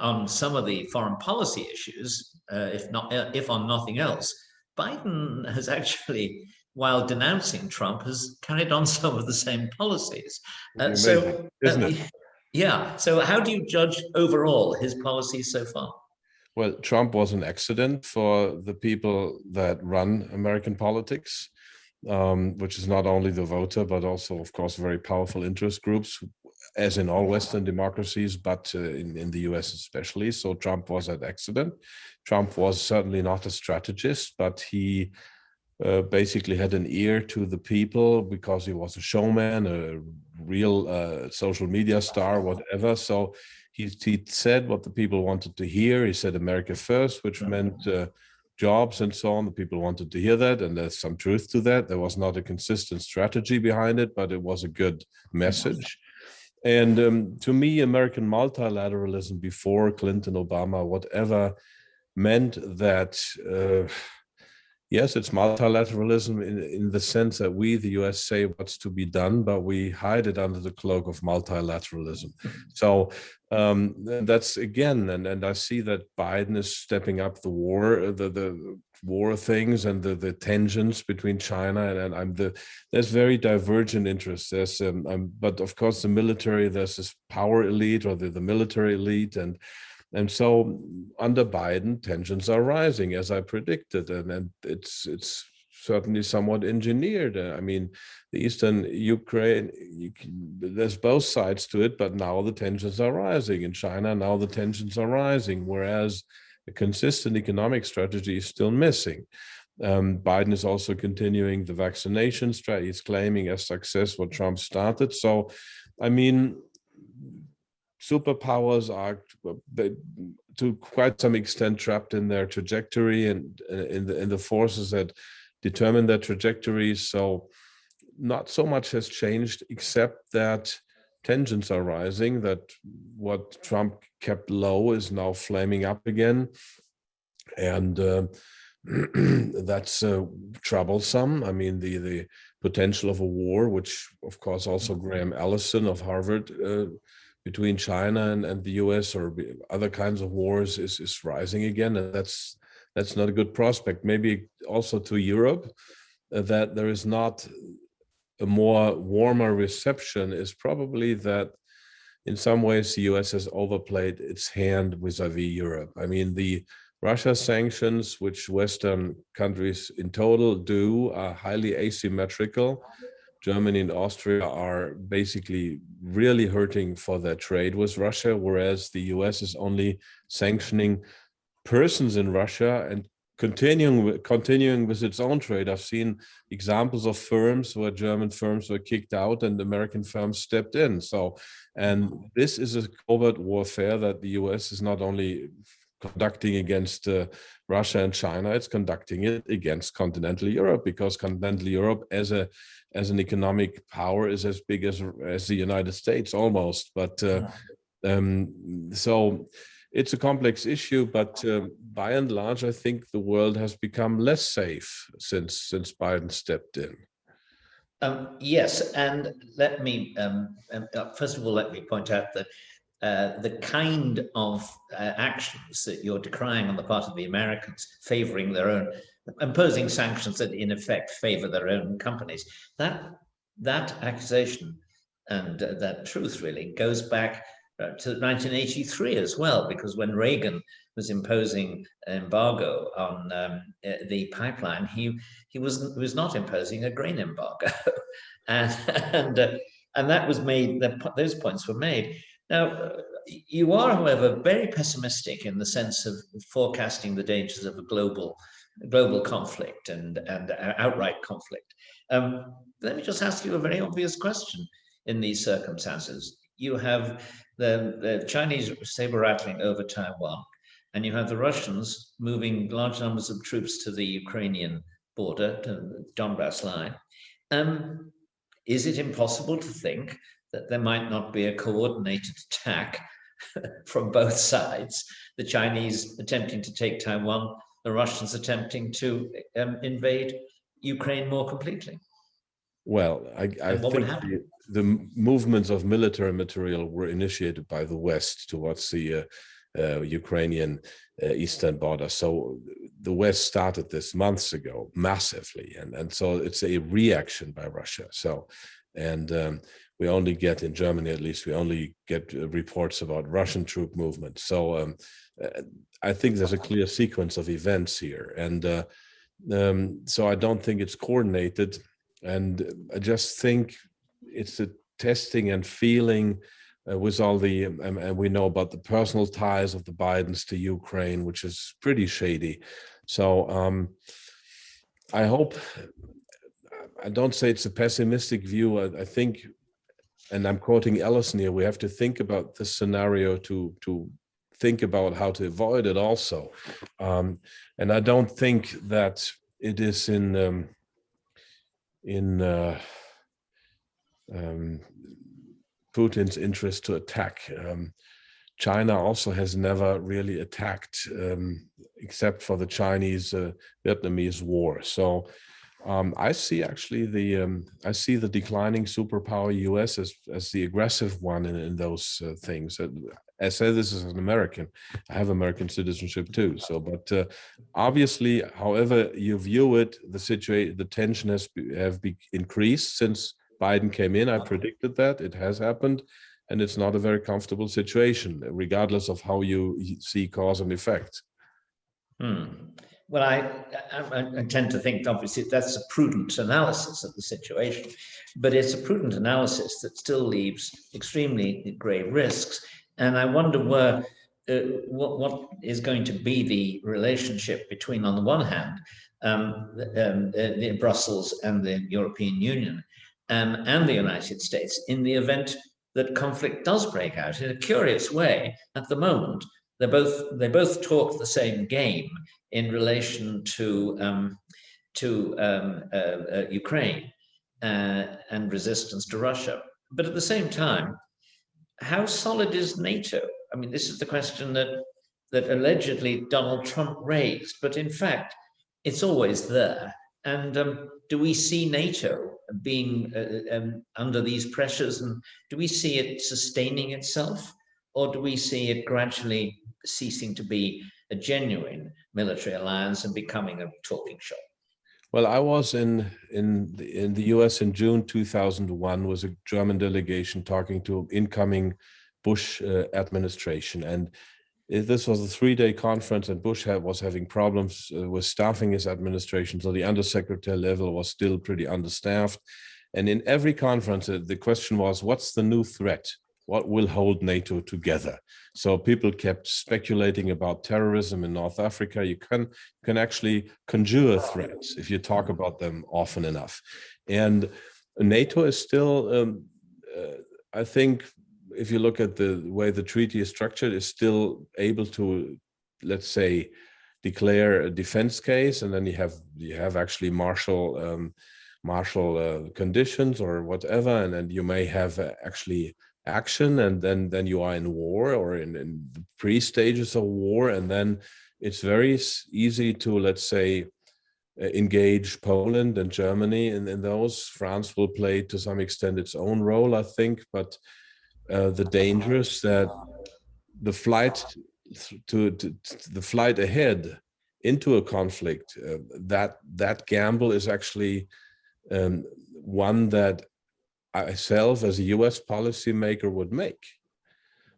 on some of the foreign policy issues, if on nothing else, Biden has actually, while denouncing Trump, has carried on some of the same policies.
Amazing, isn't it?
Yeah. So how do you judge overall his policies so far?
Well, Trump was an accident for the people that run American politics, which is not only the voter, but also, of course, very powerful interest groups, as in all Western democracies, but in the US especially. So Trump was an accident. Trump was certainly not a strategist, but he basically had an ear to the people because he was a showman, a real social media star, whatever. So he said what the people wanted to hear. He said America first, which meant jobs and so on. The people wanted to hear that, and there's some truth to that. There was not a consistent strategy behind it, but it was a good message. And to me, American multilateralism before Clinton, Obama, whatever, meant that Yes, it's multilateralism in the sense that we, the US, say what's to be done, but we hide it under the cloak of multilateralism. So that's again, and I see that Biden is stepping up the war things and the tensions between China and there's very divergent interests. There's but of course the military, there's this power elite or the military elite, and so under Biden, tensions are rising, as I predicted, and it's certainly somewhat engineered. I mean, the eastern Ukraine, there's both sides to it, but now the tensions are rising. In China, now the tensions are rising, whereas a consistent economic strategy is still missing. Biden is also continuing the vaccination strategy. He's claiming as success what Trump started. So, I mean, superpowers are to quite some extent trapped in their trajectory and in the forces that determine their trajectories. So not so much has changed, except that tensions are rising, that what Trump kept low is now flaming up again. And that's troublesome. I mean, the potential of a war, which of course also Graham Allison of Harvard between China and the US or other kinds of wars is rising again. And that's not a good prospect. Maybe also to Europe, that there is not a more warmer reception is probably that in some ways the US has overplayed its hand vis-a-vis Europe. I mean, the Russia sanctions, which Western countries in total do, are highly asymmetrical. Germany and Austria are basically really hurting for their trade with Russia, whereas the US is only sanctioning persons in Russia and continuing with its own trade. I've seen examples of firms where German firms were kicked out and American firms stepped in. So, and this is a covert warfare that the US is not only conducting against Russia and China, it's conducting it against continental Europe, because continental Europe as an economic power is as big as the United States almost. But so it's a complex issue, but by and large, I think the world has become less safe since Biden stepped in.
Yes, and let me first of all let me point out that the kind of actions that you're decrying on the part of the Americans, favoring their own, imposing sanctions that in effect favor their own companies, that accusation and that truth really goes back to 1983 as well, because when Reagan was imposing embargo on the pipeline, he was not imposing a grain embargo, and that was made. Those points were made. Now, you are, however, very pessimistic in the sense of forecasting the dangers of a global conflict and outright conflict. Let me just ask you a very obvious question in these circumstances. You have the Chinese saber-rattling over Taiwan, and you have the Russians moving large numbers of troops to the Ukrainian border, to the Donbass line. Is it impossible to think that there might not be a coordinated attack from both sides, the Chinese attempting to take Taiwan, the Russians attempting to invade Ukraine more completely?
Well, I think the movements of military material were initiated by the West towards the Ukrainian eastern border. So the West started this months ago massively, and so it's a reaction by Russia. So, and we only get, in Germany at least, we only get reports about Russian troop movements. So I think there's a clear sequence of events here, and so I don't think it's coordinated. And I just think it's the testing and feeling with all the, and we know about the personal ties of the Bidens to Ukraine, which is pretty shady. So I hope, I don't say it's a pessimistic view. I think, and I'm quoting Ellison here, we have to think about this scenario to think about how to avoid it also. And I don't think that it is in Putin's interest to attack. China also has never really attacked except for the Chinese Vietnamese war. So I see actually the declining superpower US as the aggressive one in those things. I say this as an American. I have American citizenship too. So, but obviously, however you view it, the tension have increased since Biden came in. I predicted that it has happened, and it's not a very comfortable situation, regardless of how you see cause and effect.
Well, I tend to think, obviously, that's a prudent analysis of the situation, but it's a prudent analysis that still leaves extremely grave risks. And I wonder what is going to be the relationship between, on the one hand, Brussels and the European Union and the United States in the event that conflict does break out. In a curious way, at the moment, they both talk the same game in relation to Ukraine and resistance to Russia. But at the same time, how solid is NATO? I mean, this is the question that allegedly Donald Trump raised, but in fact, it's always there. And do we see NATO being under these pressures, and do we see it sustaining itself, or do we see it gradually ceasing to be a genuine military alliance and becoming a talking shop?
Well, I was in the US in June 2001 with a German delegation talking to incoming Bush administration, and this was a 3-day conference, and Bush was having problems with staffing his administration, so the undersecretary level was still pretty understaffed. And in every conference, the question was, what's the new threat? What will hold NATO together? So people kept speculating about terrorism in North Africa. You can actually conjure threats if you talk about them often enough. And NATO is still, I think, if you look at the way the treaty is structured, is still able to, let's say, declare a defense case, and then you have actually martial conditions or whatever, and then you may have actually action, and then you are in war or in the pre-stages of war, and then it's very easy to, let's say, engage Poland and Germany in those. France will play to some extent its own role, I think, but the danger is that the flight ahead into a conflict, that gamble is actually one that myself as a US policymaker would make.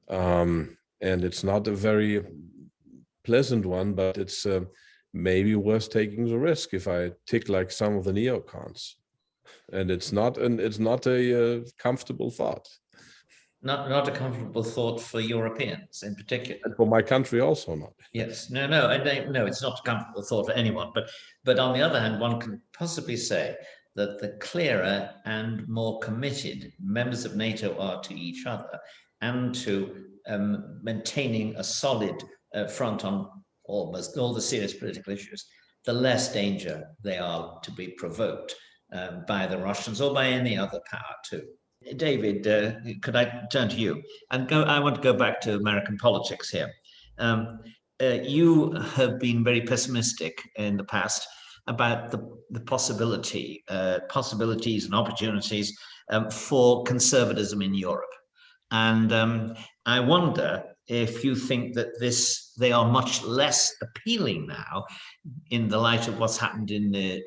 And it's not a very pleasant one, but it's maybe worth taking the risk if I tick like some of the neocons. And it's not a comfortable thought.
Not a comfortable thought for Europeans in particular.
And for my country also not.
Yes, no, it's not a comfortable thought for anyone. But on the other hand, one can possibly say that the clearer and more committed members of NATO are to each other and to maintaining a solid front on almost all the serious political issues, the less danger they are to be provoked by the Russians or by any other power too. David, could I turn to you? I want to go back to American politics here. You have been very pessimistic in the past about the possibilities and opportunities for conservatism in Europe. And I wonder if you think that they are much less appealing now in the light of what's happened in the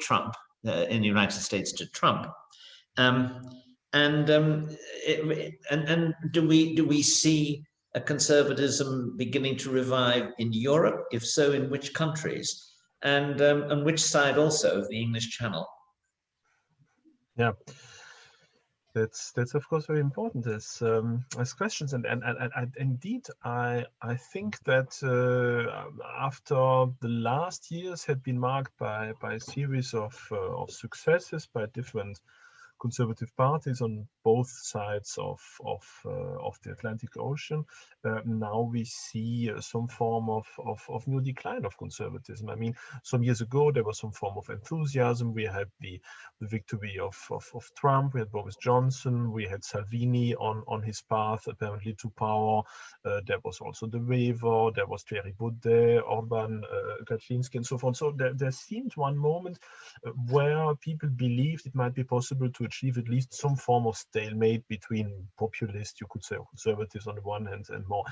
United States to Trump. And do we see a conservatism beginning to revive in Europe? If so, in which countries? And on which side also of the English Channel?
Yeah, that's of course very important as questions, and indeed I think that after the last years had been marked by a series of successes by different conservative parties on both sides of the Atlantic Ocean, now we see some form of new decline of conservatism. I mean, some years ago there was some form of enthusiasm. We had the victory of Trump, we had Boris Johnson, we had Salvini on his path apparently to power. There was also the waiver, there was Thierry Baudet, Orban, Kaczynski, and so forth. So there seemed one moment where people believed it might be possible to achieve at least some form of stalemate between populists, you could say, or conservatives on the one hand, and more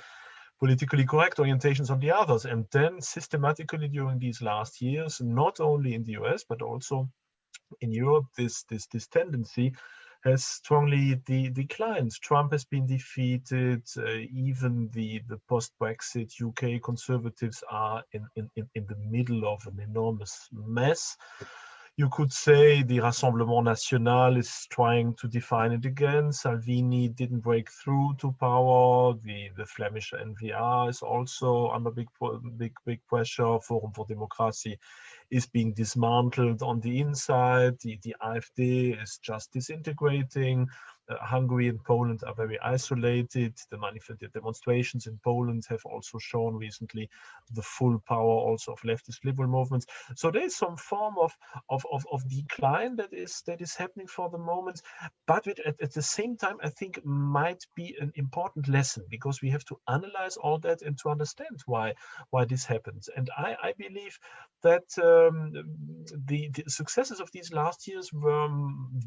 politically correct orientations on the others. And then systematically during these last years, not only in the US, but also in Europe, this tendency has strongly declined. Trump has been defeated. Even the post-Brexit UK conservatives are in the middle of an enormous mess. You could say the Rassemblement National is trying to define it again. Salvini didn't break through to power. The Flemish NVR is also under big pressure. Forum for Democracy is being dismantled on the inside. The AfD is just disintegrating. Hungary and Poland are very isolated. The demonstrations in Poland have also shown recently the full power also of leftist liberal movements. So there is some form of decline that is happening for the moment, but at the same time, I think might be an important lesson, because we have to analyze all that and to understand why this happens. And I believe that the successes of these last years were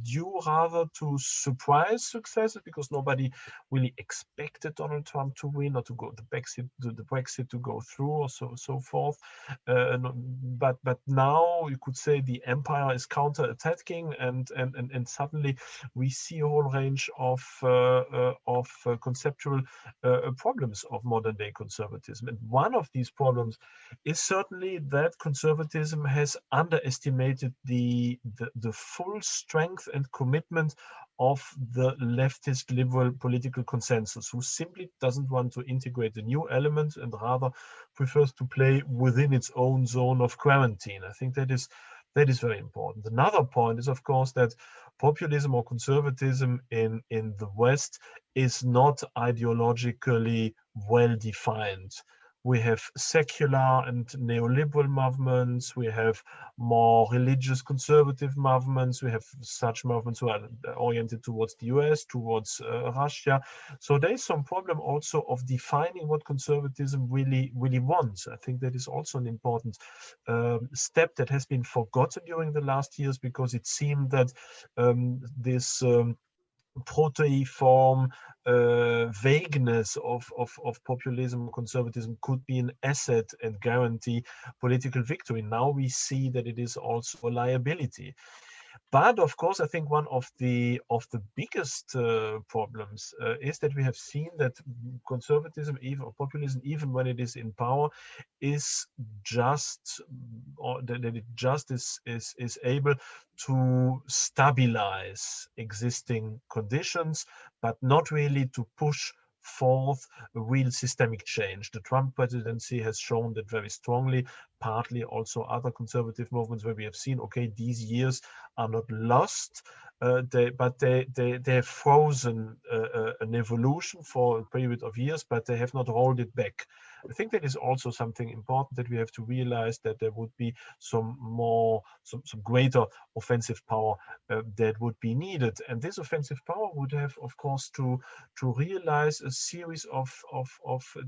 due rather to surprise successes, because nobody really expected Donald Trump to win or to go the Brexit to go through, or so forth. But now you could say the empire is counterattacking, and suddenly we see a whole range of conceptual problems of modern day conservatism. And one of these problems is certainly that conservatism has underestimated the full strength and commitment of the leftist liberal political consensus, who simply doesn't want to integrate a new element and rather prefers to play within its own zone of quarantine. I think that is very important. Another point is, of course, that populism or conservatism in the West is not ideologically well defined. We have secular and neoliberal movements. We have more religious conservative movements. We have such movements who are oriented towards the US, towards Russia. So there is some problem also of defining what conservatism really wants. I think that is also an important step that has been forgotten during the last years, because it seemed that this proteiform vagueness of populism, conservatism could be an asset and guarantee political victory. Now we see that it is also a liability. But of course, I think one of the biggest problems is that we have seen that conservatism, even or populism, even when it is in power, is just, or that it just is able to stabilize existing conditions, but not really to push forth a real systemic change. The Trump presidency has shown that very strongly, partly also other conservative movements where we have seen, okay, these years are not lost, but they have frozen an evolution for a period of years, but they have not rolled it back. I think that is also something important, that we have to realize that there would be some greater offensive power that would be needed. And this offensive power would have, of course, to realize a series of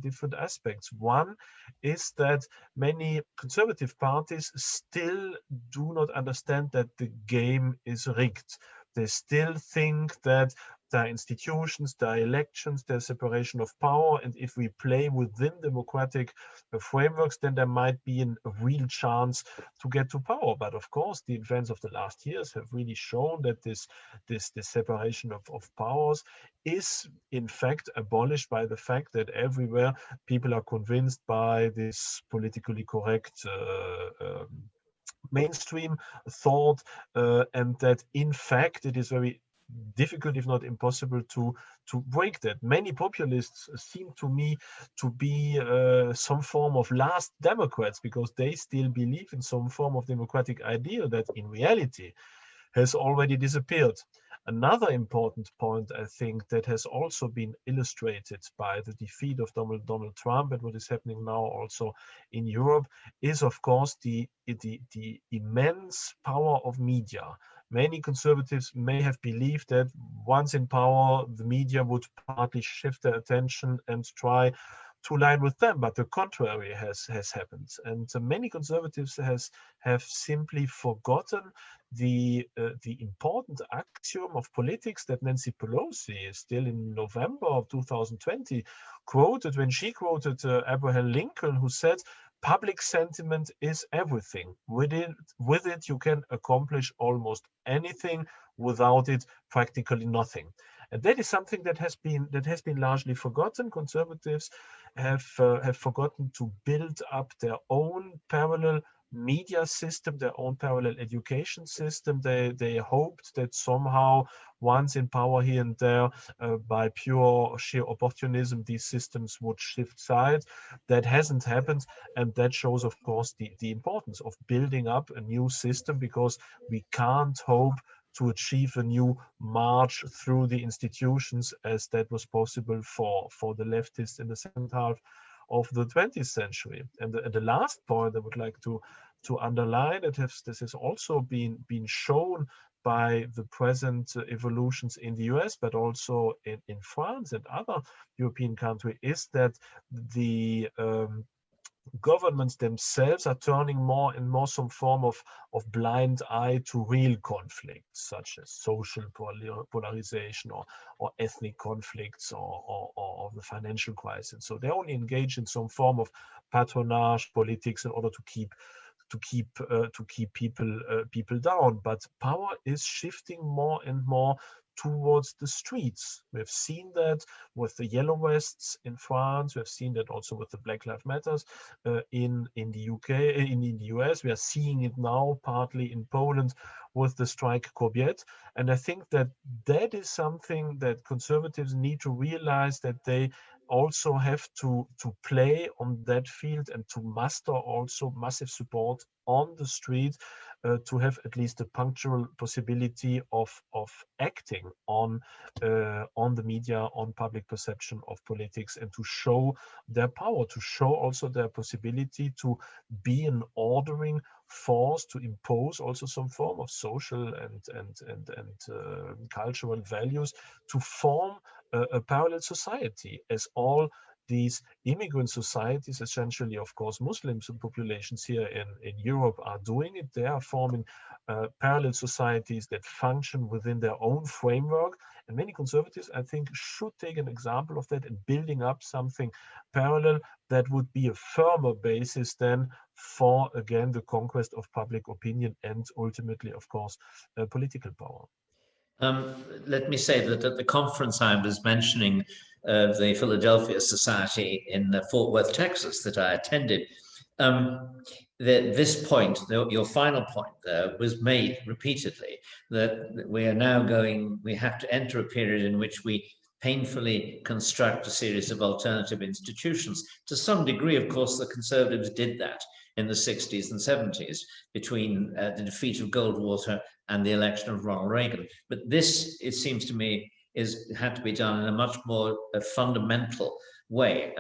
different aspects. One is that many conservative parties still do not understand that the game is rigged. They still think that their institutions, their elections, their separation of power, and if we play within democratic frameworks, then there might be a real chance to get to power. But of course, the events of the last years have really shown that this separation of powers is in fact abolished by the fact that everywhere people are convinced by this politically correct mainstream thought, and that in fact it is very difficult, if not impossible, to break that. Many populists seem to me to be some form of last Democrats, because they still believe in some form of democratic idea that in reality has already disappeared. Another important point, I think, that has also been illustrated by the defeat of Donald Trump and what is happening now also in Europe is, of course, the immense power of media. Many conservatives may have believed that once in power, the media would partly shift their attention and try to line with them, but the contrary has happened. And many conservatives have simply forgotten the important axiom of politics that Nancy Pelosi, still in November of 2020, quoted when she quoted Abraham Lincoln, who said, "Public sentiment is everything. With it, you can accomplish almost anything. Without it, practically nothing." And that is something that has been largely forgotten. Conservatives have forgotten to build up their own parallel media system, their own parallel education system. They hoped that somehow, once in power here and there, by pure sheer opportunism, these systems would shift sides. That hasn't happened, and that shows, of course, the importance of building up a new system, because we can't hope to achieve a new march through the institutions as that was possible for the leftists in the second half of the 20th century. And the last point I would like to underline, this has also been shown by the present evolutions in the US, but also in France and other European countries, is that the governments themselves are turning more and more some form of blind eye to real conflicts, such as social polarization or ethnic conflicts or the financial crisis. So they only engage in some form of patronage politics in order to keep people down. But power is shifting more and more towards the streets. We have seen that with the yellow vests in France. We have seen that also with the Black Lives Matters in the UK, in the US. We are seeing it now partly in Poland with the strike Kobiet. And I think that is something that conservatives need to realize, that they also have to play on that field and to muster also massive support on the street to have at least a punctual possibility of acting on the media, on public perception of politics, and to show their power, to show also their possibility to be an ordering force, to impose also some form of social and cultural values, to form a parallel society, as all these immigrant societies, essentially, of course, Muslims and populations here in Europe, are doing it. They are forming parallel societies that function within their own framework. And many conservatives, I think, should take an example of that and building up something parallel that would be a firmer basis than for, again, the conquest of public opinion and ultimately, of course, political power.
Let me say that at the conference I was mentioning, the Philadelphia Society in Fort Worth, Texas, that I attended, this point, your final point there, was made repeatedly, that we have to enter a period in which we painfully construct a series of alternative institutions. To some degree, of course, the conservatives did that in the 60s and 70s between the defeat of Goldwater and the election of Ronald Reagan. But this, it seems to me, had to be done in a much more fundamental way.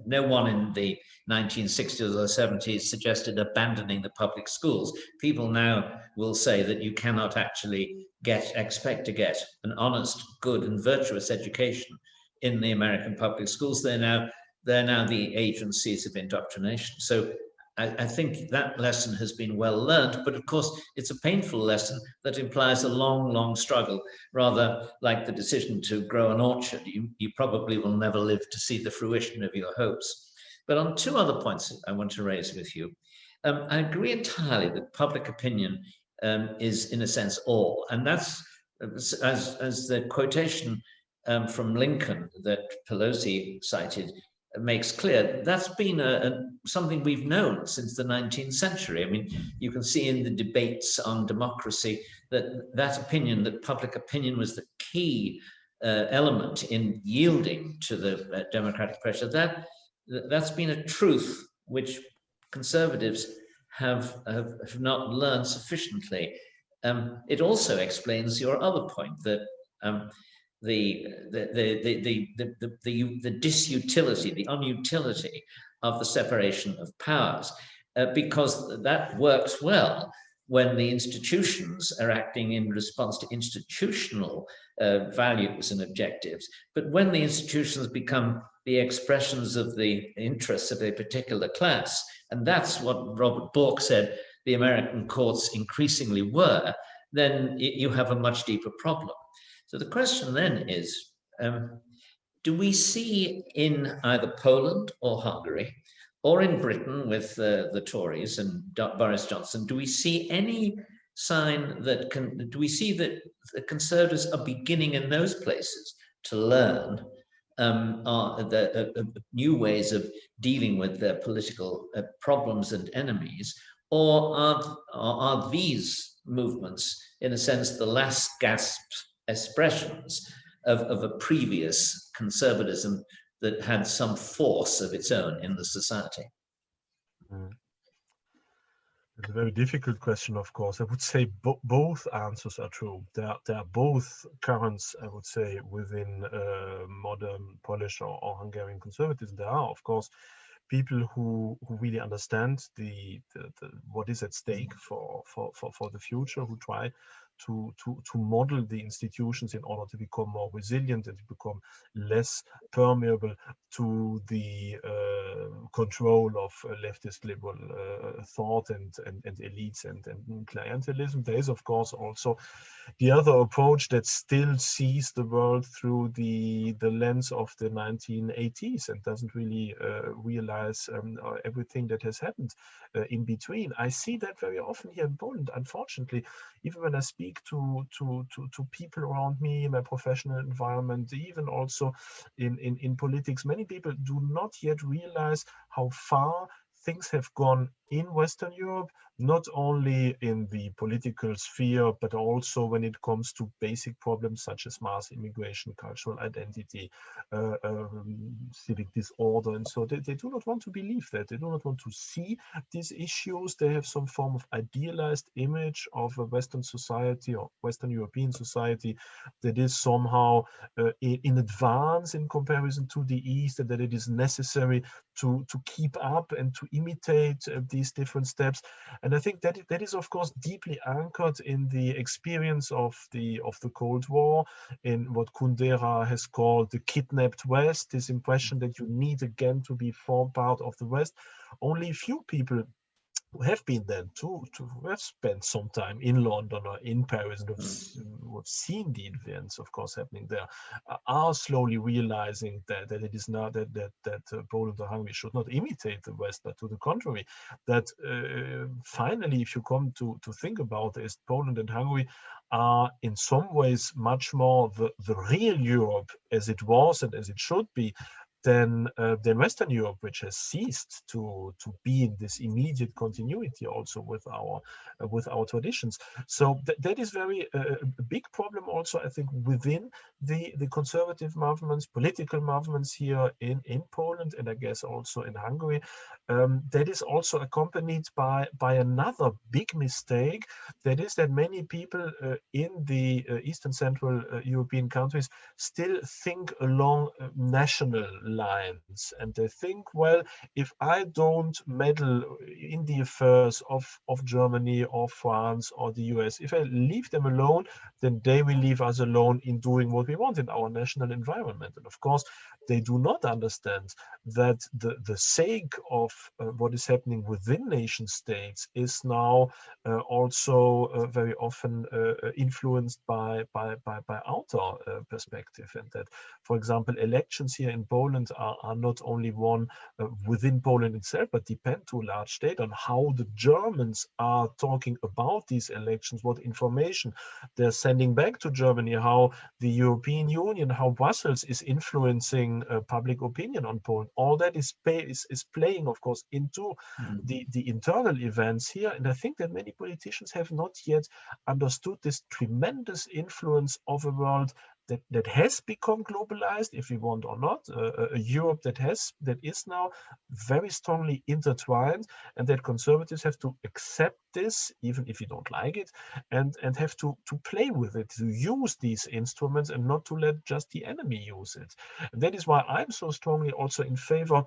No one in the 1960s or 70s suggested abandoning the public schools. People now will say that you cannot actually expect to get an honest, good, and virtuous education in the American public schools. They're now the agencies of indoctrination. So I think that lesson has been well learned, but of course it's a painful lesson that implies a long, long struggle, rather like the decision to grow an orchard. You probably will never live to see the fruition of your hopes. But on two other points I want to raise with you, I agree entirely that public opinion is, in a sense, all, and that's, as the quotation from Lincoln that Pelosi cited makes clear, that's been something we've known since the 19th century. I mean, you can see in the debates on democracy that opinion, that public opinion was the key element in yielding to the democratic pressure. That's been a truth which conservatives have not learned sufficiently. it also explains your other point that the disutility, the unutility of the separation of powers, because that works well when the institutions are acting in response to institutional values and objectives. But when the institutions become the expressions of the interests of a particular class, and that's what Robert Bork said the American courts increasingly were, then you have a much deeper problem. So the question then is, do we see in either Poland or Hungary, or in Britain with the Tories and Boris Johnson, do we see any sign that do we see that the Conservatives are beginning in those places to learn new ways of dealing with their political problems and enemies, or are these movements, in a sense, the last gasp expressions of a previous conservatism that had some force of its own in the society?
It's a very difficult question, of course. I would say both answers are true. They are both currents, I would say, within modern Polish or Hungarian conservatism. There are, of course, people who really understand the what is at stake for the future, who try to model the institutions in order to become more resilient and to become less permeable to the control of leftist liberal thought and elites and clientelism. There is, of course, also the other approach that still sees the world through the lens of the 1980s and doesn't really realize everything that has happened in between. I see that very often here in Poland, unfortunately, even when I speak to people around me in my professional environment, even also in politics, many people do not yet realize how far things have gone in Western Europe, not only in the political sphere, but also when it comes to basic problems such as mass immigration, cultural identity, civic disorder. And so they do not want to believe that. They do not want to see these issues. They have some form of idealized image of a Western society or Western European society that is somehow in advance in comparison to the East, and that it is necessary to keep up and to imitate these different steps. And I think that is, of course, deeply anchored in the experience of the Cold War, in what Kundera has called the kidnapped West, this impression that you need again to be part of the West. Only few people who have been then who have spent some time in London or in Paris and who have seen the events, of course, happening there, are slowly realizing that it is not that Poland or Hungary should not imitate the West, but to the contrary, that finally, if you come to think about it, Poland and Hungary are in some ways much more the real Europe as it was and as it should be, than Western Europe, which has ceased to be in this immediate continuity also with our traditions. So that is very a big problem also, I think, within the conservative movements, political movements here in Poland, and I guess also in Hungary. That is also accompanied by another big mistake. That is that many people in the Eastern Central European countries still think along national lines, and they think, well, if I don't meddle in the affairs of Germany or France or the US, if I leave them alone, then they will leave us alone in doing what we want in our national environment. And of course, they do not understand that the sake of what is happening within nation states is now also very often influenced by outer perspective, and that, for example, elections here in Poland are not only won within Poland itself, but depend to a large state on how the Germans are talking about these elections, what information they're sending back to Germany, how the European Union, how Brussels is influencing public opinion on Poland. All that is playing, of course, into the internal events here. And I think that many politicians have not yet understood this tremendous influence of a world that has become globalized, if we want or not, a Europe that is now very strongly intertwined, and that conservatives have to accept this, even if you don't like it, and have to play with it, to use these instruments and not to let just the enemy use it. And that is why I'm so strongly also in favor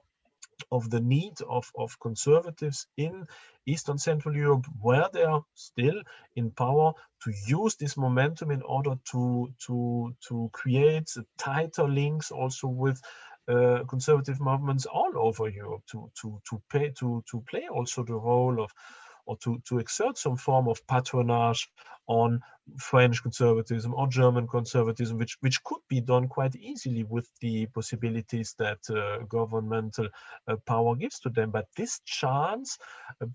of the need of conservatives in Eastern Central Europe, where they are still in power, to use this momentum in order to create tighter links also with conservative movements all over Europe, to play also the role of, or to exert some form of patronage on French conservatism or German conservatism, which could be done quite easily with the possibilities that governmental power gives to them. But this chance,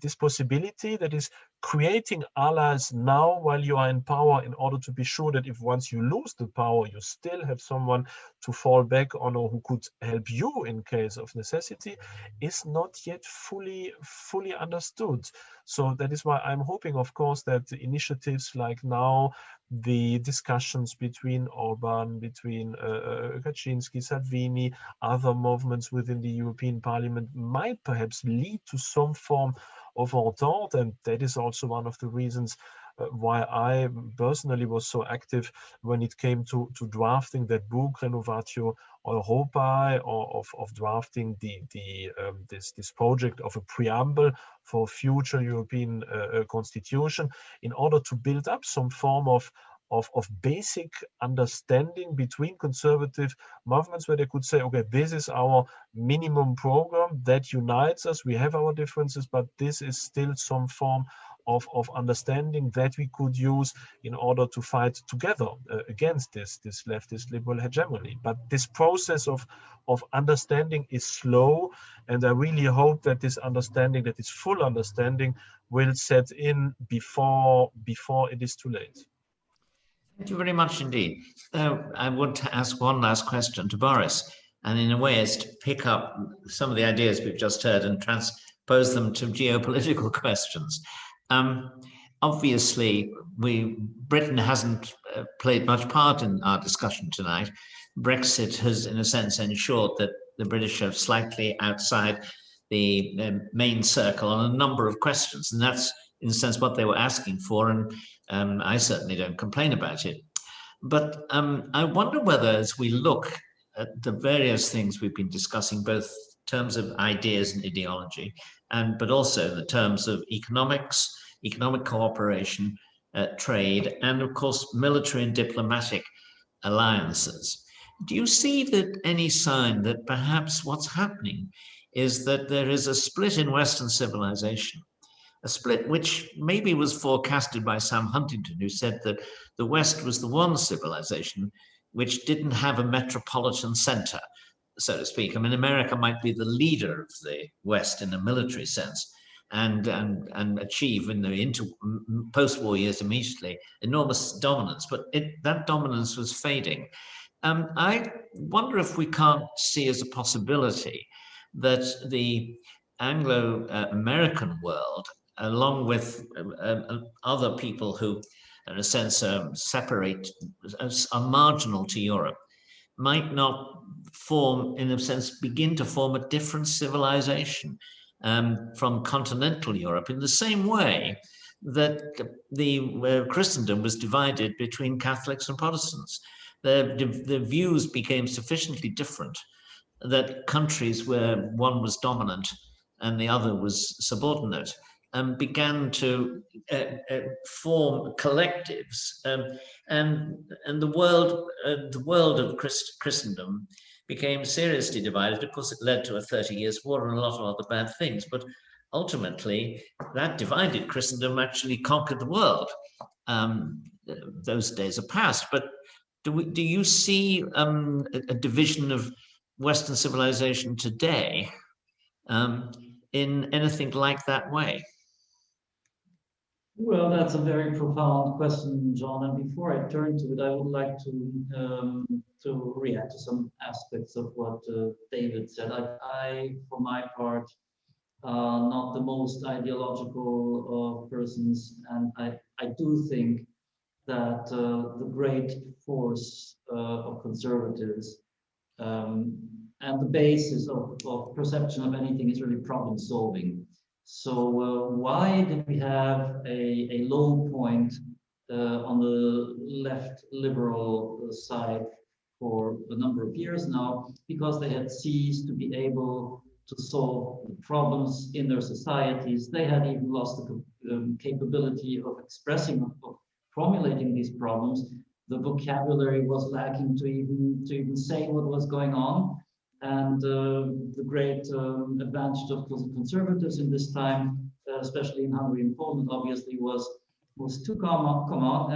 this possibility that is creating allies now while you are in power, in order to be sure that if once you lose the power, you still have someone to fall back on or who could help you in case of necessity, is not yet fully understood. So that is why I'm hoping, of course, that the initiatives like now, the discussions between Orban, between Kaczynski, Salvini, other movements within the European Parliament might perhaps lead to some form of entente. And that is also one of the reasons why I personally was so active when it came to drafting that book, Renovatio Europae, or of drafting this project of a preamble for future European constitution, in order to build up some form of basic understanding between conservative movements, where they could say, okay, this is our minimum program that unites us. We have our differences, but this is still some form of understanding that we could use in order to fight together against this leftist liberal hegemony. But this process of understanding is slow, and I really hope that this understanding, that this full understanding, will set in before it is too late.
Thank you very much indeed. I want to ask one last question to Boris, and in a way it's to pick up some of the ideas we've just heard and transpose them to geopolitical questions. Obviously, Britain hasn't played much part in our discussion tonight. Brexit has, in a sense, ensured that the British are slightly outside the main circle on a number of questions, and that's, in a sense, what they were asking for, and I certainly don't complain about it. But I wonder whether, as we look at the various things we've been discussing, both in terms of ideas and ideology, but also the terms of economics, economic cooperation, trade, and of course, military and diplomatic alliances. Do you see that any sign that perhaps what's happening is that there is a split in Western civilization, a split which maybe was forecasted by Sam Huntington, who said that the West was the one civilization which didn't have a metropolitan center, so to speak. I mean, America might be the leader of the West in a military sense, and achieve in the post-war years immediately enormous dominance, but that dominance was fading. I wonder if we can't see as a possibility that the Anglo-American world, along with other people who, in a sense, separate, are marginal to Europe, might not form, in a sense, begin to form a different civilization from continental Europe, in the same way that the Christendom was divided between Catholics and Protestants. The views became sufficiently different that countries where one was dominant and the other was subordinate began to form collectives, and the world of Christendom became seriously divided. Of course, it led to a 30 Years' War and a lot of other bad things, but ultimately, that divided Christendom actually conquered the world. Those days are past, but do you see a division of Western civilization today in anything like that way?
Well, that's a very profound question, John. And before I turn to it, I would like to react to some aspects of what David said. I, for my part, not the most ideological of persons, and I do think that the great force of conservatives and the basis of perception of anything is really problem solving. So why did we have a low point on the left liberal side for a number of years now? Because they had ceased to be able to solve the problems in their societies. They had even lost the capability of expressing, of formulating these problems. The vocabulary was lacking to even say what was going on. And the great advantage of conservatives in this time, especially in Hungary and Poland, obviously was to come on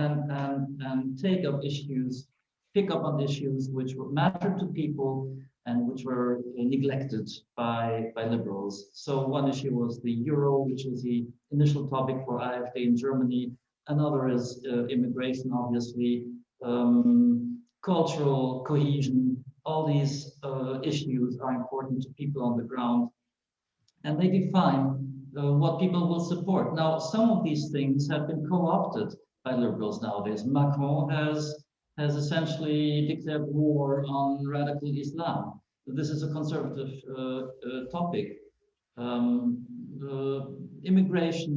and take up issues, pick up on issues which mattered to people and which were neglected by liberals. So one issue was the euro, which was the initial topic for AfD in Germany. Another is immigration, obviously, cultural cohesion. All these issues are important to people on the ground, and they define what people will support. Now, some of these things have been co-opted by liberals nowadays. Macron has essentially declared war on radical Islam. This is a conservative topic. Immigration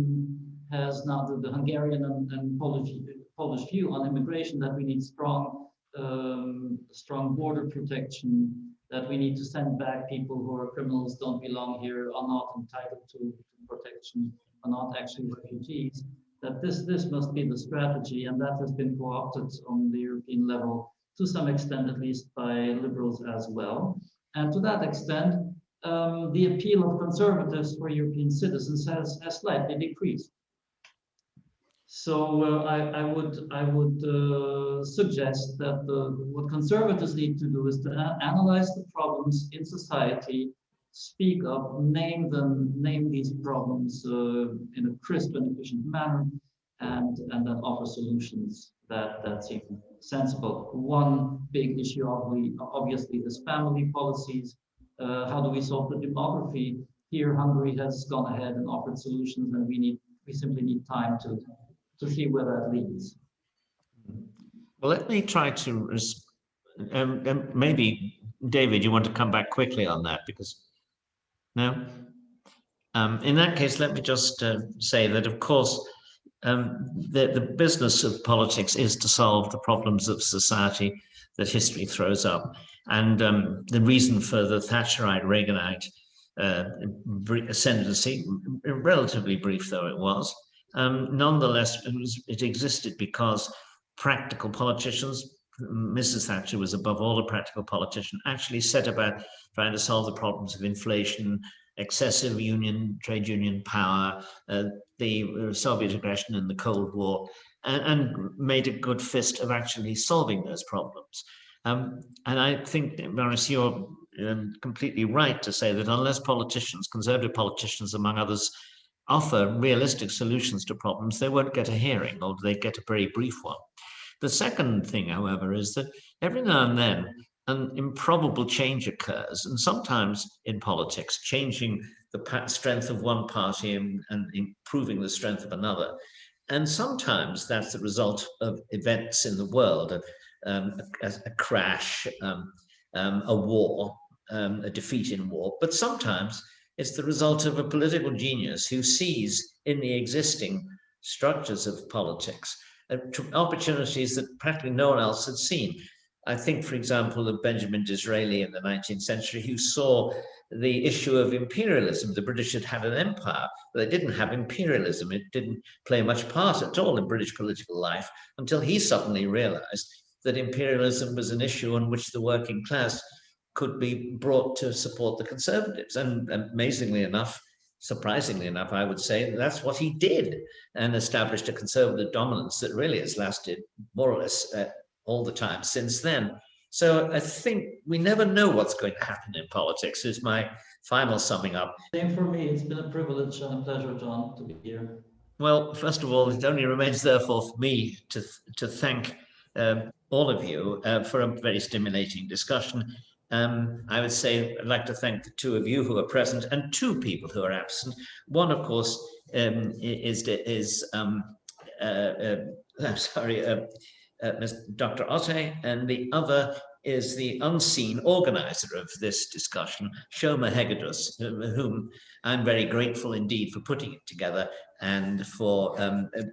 has now the Hungarian and Polish view on immigration, that we need strong border protection, that we need to send back people who are criminals, don't belong here, are not entitled to protection, are not actually refugees. That this must be the strategy, and that has been co-opted on the European level to some extent, at least by liberals as well. And to that extent, the appeal of conservatives for European citizens has slightly decreased. So I would suggest that what conservatives need to do is to analyze the problems in society, speak up, name these problems in a crisp and efficient manner, and then offer solutions that seem sensible. One big issue obviously is family policies. How do we solve the demography? Here, Hungary has gone ahead and offered solutions, and we simply need time to see where that leads.
Well, let me try to, maybe, David, you want to come back quickly on that, because, no? In that case, let me just say that, of course, the business of politics is to solve the problems of society that history throws up. And the reason for the Thatcherite, Reaganite ascendancy, relatively brief though it was, nonetheless, it existed because practical politicians, Mrs. Thatcher was above all a practical politician, actually set about trying to solve the problems of inflation, excessive trade union power, the Soviet aggression in the Cold War, and made a good fist of actually solving those problems. And I think, Boris, you're completely right to say that unless politicians, conservative politicians among others, offer realistic solutions to problems, they won't get a hearing, or they get a very brief one. The second thing, however, is that every now and then an improbable change occurs, and sometimes in politics, changing the strength of one party and improving the strength of another. And sometimes that's the result of events in the world, a crash, a war, a defeat in war, but sometimes it's the result of a political genius who sees in the existing structures of politics opportunities that practically no one else had seen. I think, for example, of Benjamin Disraeli in the 19th century, who saw the issue of imperialism. The British had an empire, but they didn't have imperialism. It didn't play much part at all in British political life until he suddenly realized that imperialism was an issue on which the working class could be brought to support the conservatives. And amazingly enough, surprisingly enough, I would say that's what he did, and established a conservative dominance that really has lasted more or less all the time since then. So I think we never know what's going to happen in politics, is my final summing up.
Same for me. It's been a privilege and a pleasure, John, to be here.
Well, first of all, it only remains therefore for me to thank all of you for a very stimulating discussion. I would say I'd like to thank the two of you who are present and two people who are absent. One, of course, is I'm sorry, Dr. Otte, and the other is the unseen organizer of this discussion, Shoma Hegedus, whom I'm very grateful indeed for putting it together and for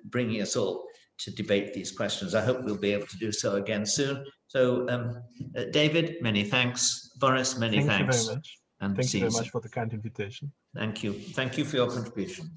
bringing us all to debate these questions. I hope we'll be able to do so again soon. So, David, many thanks. Boris, many thanks.
Thank you very much.
And
Thank you very much for the kind invitation.
Thank you. Thank you for your contribution.